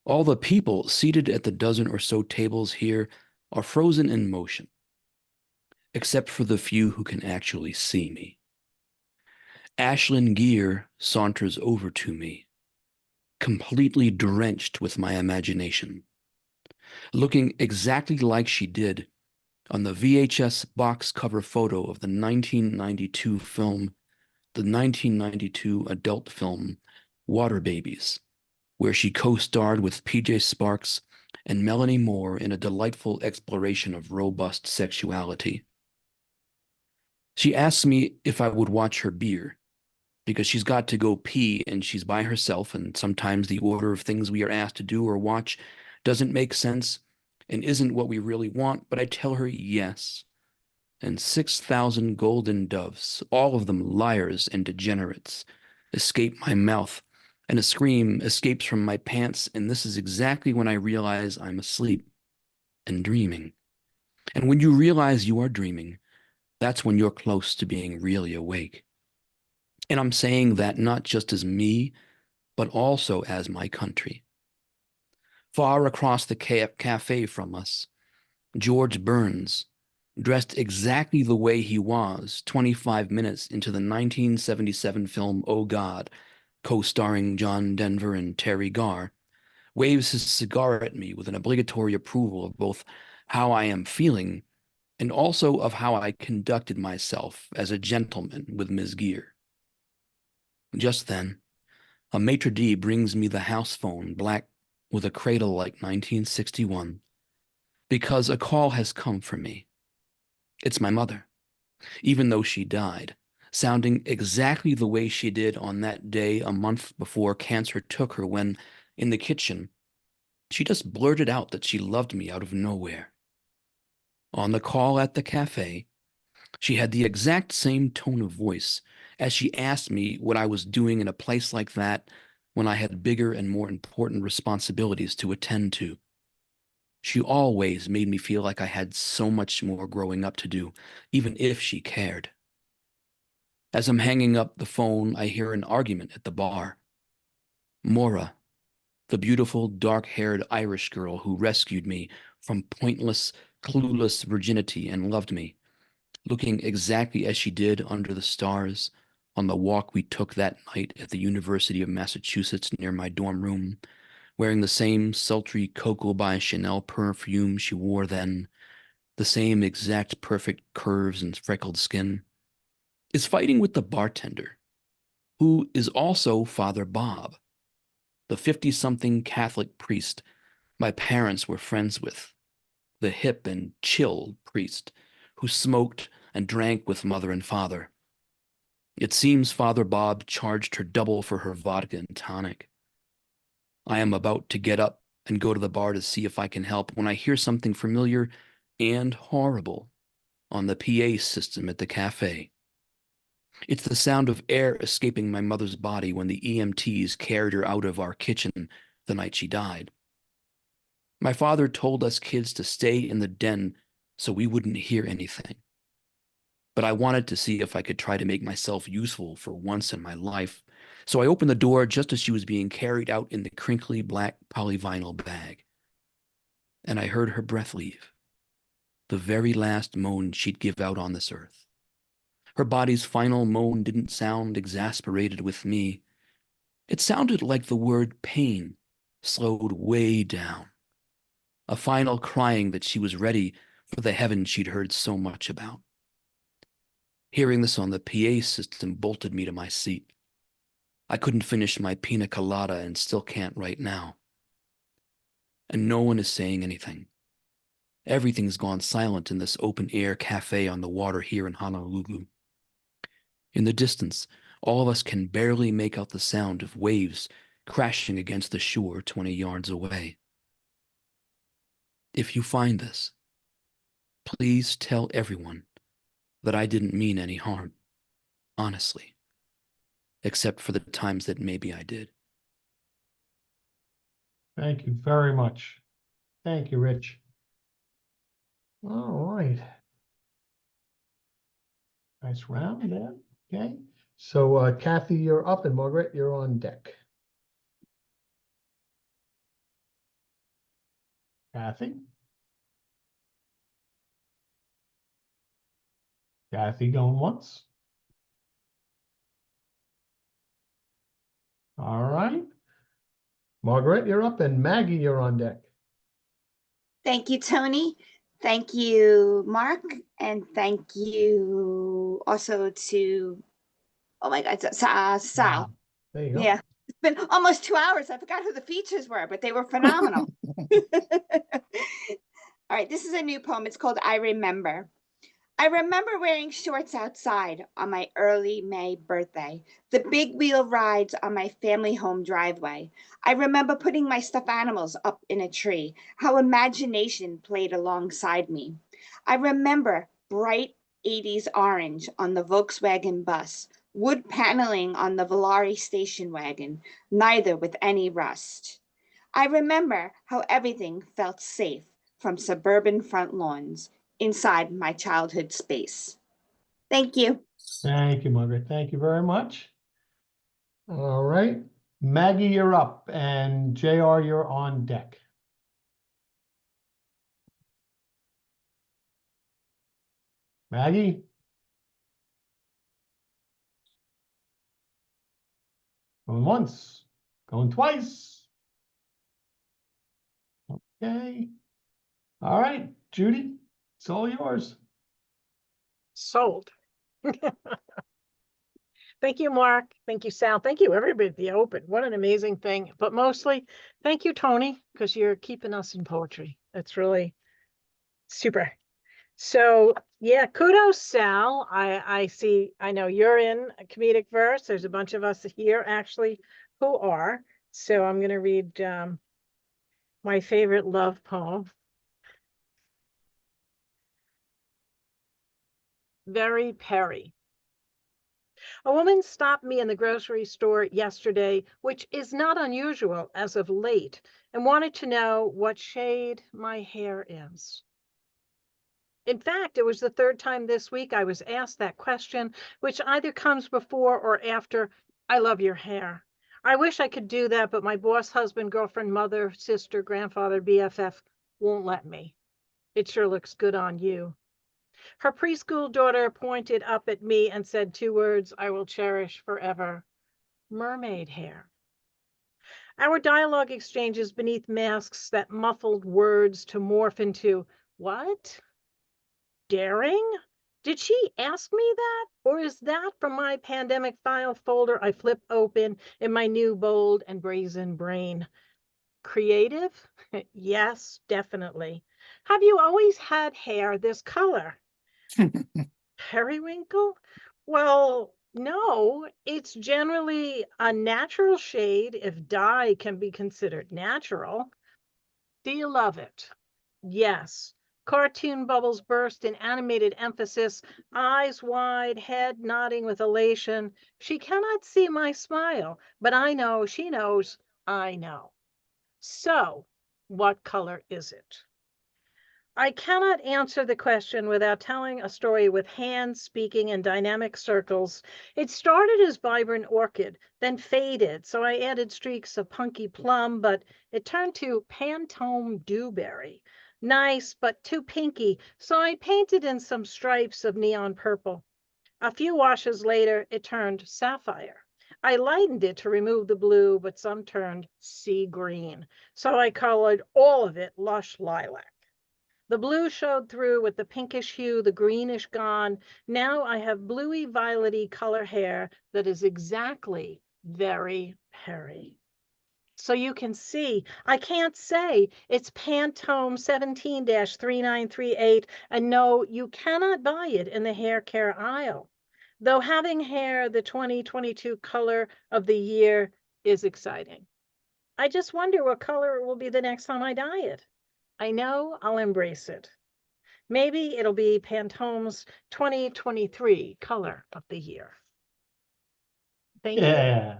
Speaker 6: All the people seated at the dozen or so tables here are frozen in motion, except for the few who can actually see me. Ashlyn Gear saunters over to me, completely drenched with my imagination, looking exactly like she did on the VHS box cover photo of the 1992 film, the 1992 adult film, Water Babies, where she co-starred with PJ Sparks and Melanie Moore in a delightful exploration of robust sexuality. She asks me if I would watch her beer, because she's got to go pee and she's by herself, and sometimes the order of things we are asked to do or watch doesn't make sense and isn't what we really want, but I tell her yes. And 6,000 golden doves, all of them liars and degenerates, escape my mouth, and a scream escapes from my pants, and this is exactly when I realize I'm asleep and dreaming. And when you realize you are dreaming, that's when you're close to being really awake. And I'm saying that not just as me, but also as my country. Far across the cafe from us, George Burns, dressed exactly the way he was 25 minutes into the 1977 film Oh God, co-starring John Denver and Terry Garr, waves his cigar at me with an obligatory approval of both how I am feeling and also of how I conducted myself as a gentleman with Ms. Gear. Just then, a maitre d' brings me the house phone, black with a cradle like 1961, because a call has come for me. It's my mother, even though she died, sounding exactly the way she did on that day a month before cancer took her when, in the kitchen, she just blurted out that she loved me out of nowhere. On the call at the cafe, she had the exact same tone of voice as she asked me what I was doing in a place like that when I had bigger and more important responsibilities to attend to. She always made me feel like I had so much more growing up to do, even if she cared. As I'm hanging up the phone, I hear an argument at the bar. Maura, the beautiful, dark-haired Irish girl who rescued me from pointless, clueless virginity and loved me, looking exactly as she did under the stars on the walk we took that night at the University of Massachusetts near my dorm room, wearing the same sultry Coco by Chanel perfume she wore then, the same exact perfect curves and freckled skin, is fighting with the bartender, who is also Father Bob, the 50-something Catholic priest my parents were friends with, the hip and chill priest who smoked and drank with mother and father. It seems Father Bob charged her double for her vodka and tonic. I am about to get up and go to the bar to see if I can help when I hear something familiar and horrible on the PA system at the cafe. It's the sound of air escaping my mother's body when the EMTs carried her out of our kitchen the night she died. My father told us kids to stay in the den so we wouldn't hear anything. But I wanted to see if I could try to make myself useful for once in my life, so I opened the door just as she was being carried out in the crinkly black polyvinyl bag. And I heard her breath leave, the very last moan she'd give out on this earth. Her body's final moan didn't sound exasperated with me. It sounded like the word pain slowed way down. A final crying that she was ready for the heaven she'd heard so much about. Hearing this on the PA system bolted me to my seat. I couldn't finish my pina colada and still can't right now. And no one is saying anything. Everything's gone silent in this open-air cafe on the water here in Honolulu. In the distance, all of us can barely make out the sound of waves crashing against the shore 20 yards away. If you find this, please tell everyone that I didn't mean any harm, honestly. except for the times that maybe I did.
Speaker 1: Thank you very much. Thank you, Rich. All right. Nice round there. Okay. So Kathy, you're up, and Margaret, you're on deck. Kathy? Kathy going once. All right. Margaret, you're up, and Maggie, you're on deck.
Speaker 9: Thank you, Tony. Thank you, Mark. And thank you also to, oh my God, Sal.
Speaker 1: There you go.
Speaker 9: Yeah, it's been almost 2 hours. I forgot who the features were, but they were phenomenal. All right, this is a new poem. It's called I Remember. I remember wearing shorts outside on my early May birthday, the big wheel rides on my family home driveway. I remember putting my stuffed animals up in a tree, how imagination played alongside me. I remember bright 80s orange on the Volkswagen bus, wood paneling on the Volare station wagon, neither with any rust. I remember how everything felt safe from suburban front lawns inside my childhood space. Thank you.
Speaker 1: Thank you, Margaret. Thank you very much. All right. Maggie, you're up, and JR, you're on deck. Maggie? Going once, going twice. Okay. All right, Judy, it's all yours.
Speaker 10: Sold. Thank you, Mark. Thank you, Sal. Thank you, everybody at the Open. What an amazing thing. But mostly, thank you, Tony, because you're keeping us in poetry. It's really super. So yeah, kudos, Sal. I see, I know you're in a comedic verse. There's a bunch of us here actually who are. So I'm going to read my favorite love poem. Very Perry. A woman stopped me in the grocery store yesterday, which is not unusual as of late, and wanted to know what shade my hair is. In fact, it was the third time this week I was asked that question, which either comes before or after, I love your hair. I wish I could do that, but my boss, husband, girlfriend, mother, sister, grandfather, BFF won't let me. It sure looks good on you. Her preschool daughter pointed up at me and said 2 words I will cherish forever: mermaid hair. Our dialogue exchanges beneath masks that muffled words to morph into, what? Daring? Did she ask me that? Or is that from my pandemic file folder I flip open in my new bold and brazen brain? Creative? Yes, definitely. Have you always had hair this color? Periwinkle? Well, no, it's generally a natural shade if dye can be considered natural. Do you love it? Yes. Cartoon bubbles burst in animated emphasis, eyes wide, head nodding with elation. She cannot see my smile, but I know, she knows, I know. So, what color is it? I cannot answer the question without telling a story with hands speaking in dynamic circles. It started as vibrant orchid, then faded, so I added streaks of punky plum, but it turned to Pantone dewberry. Nice, but too pinky, so I painted in some stripes of neon purple. A few washes later, it turned sapphire. I lightened it to remove the blue, but some turned sea green, so I colored all of it lush lilac. The blue showed through with the pinkish hue, the greenish gone. Now I have bluey violety color hair that is exactly very Perry. So you can see, I can't say it's Pantone 17-3938, and no, you cannot buy it in the hair care aisle. Though having hair the 2022 color of the year is exciting. I just wonder what color it will be the next time I dye it. I know I'll embrace it. Maybe it'll be Pantone's 2023 color of the year. Thank you.
Speaker 1: Yeah.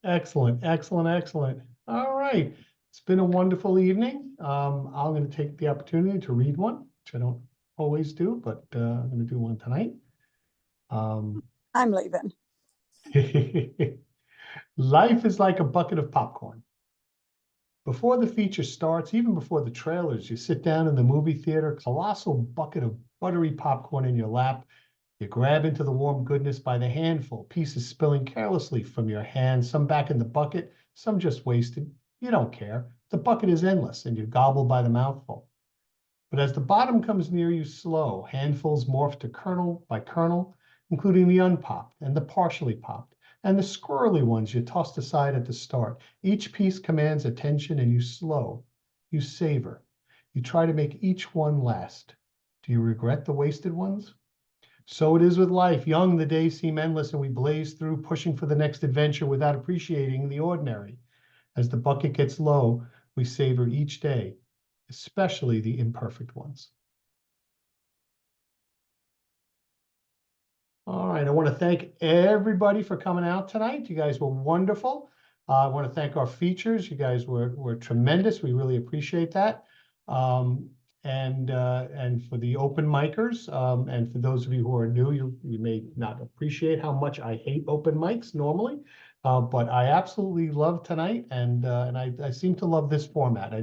Speaker 1: Excellent, excellent, excellent. All right. It's been a wonderful evening. I'm going to take the opportunity to read one, which I don't always do, but I'm going to do one tonight.
Speaker 4: I'm leaving.
Speaker 1: Life is like a bucket of popcorn. Before the feature starts, even before the trailers, you sit down in the movie theater, colossal bucket of buttery popcorn in your lap. You grab into the warm goodness by the handful, pieces spilling carelessly from your hand, some back in the bucket, some just wasted. You don't care. The bucket is endless, and you gobble by the mouthful. But as the bottom comes near you slow, handfuls morph to kernel by kernel, including the unpopped and the partially popped, and the squirrely ones you tossed aside at the start. Each piece commands attention, and you slow, you savor. You try to make each one last. Do you regret the wasted ones? So it is with life. Young, the days seem endless, and we blaze through, pushing for the next adventure without appreciating the ordinary. As the bucket gets low, we savor each day, especially the imperfect ones. All right, I want to thank everybody for coming out tonight. You guys were wonderful. I want to thank our features. You guys were tremendous. We really appreciate that. And for the open micers, and for those of you who are new, you may not appreciate how much I hate open mics normally, but I absolutely love tonight, and I seem to love this format.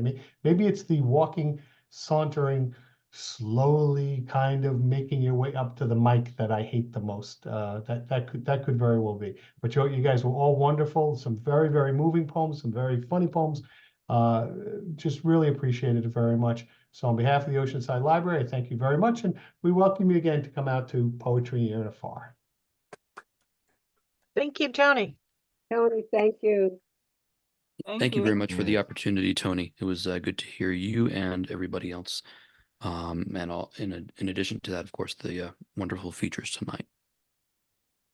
Speaker 1: Maybe it's the walking, sauntering, slowly kind of making your way up to the mic that I hate the most. That could very well be. But you guys were all wonderful. Some very, very moving poems, some very funny poems. Just really appreciated it very much. So on behalf of the Oceanside Library, I thank you very much, and we welcome you again to come out to Poetry Near and Afar.
Speaker 10: Thank you, Tony.
Speaker 20: Tony, thank you.
Speaker 6: Thank you very much for the opportunity, Tony. It was good to hear you and everybody else. And in addition to that, of course, the wonderful features tonight.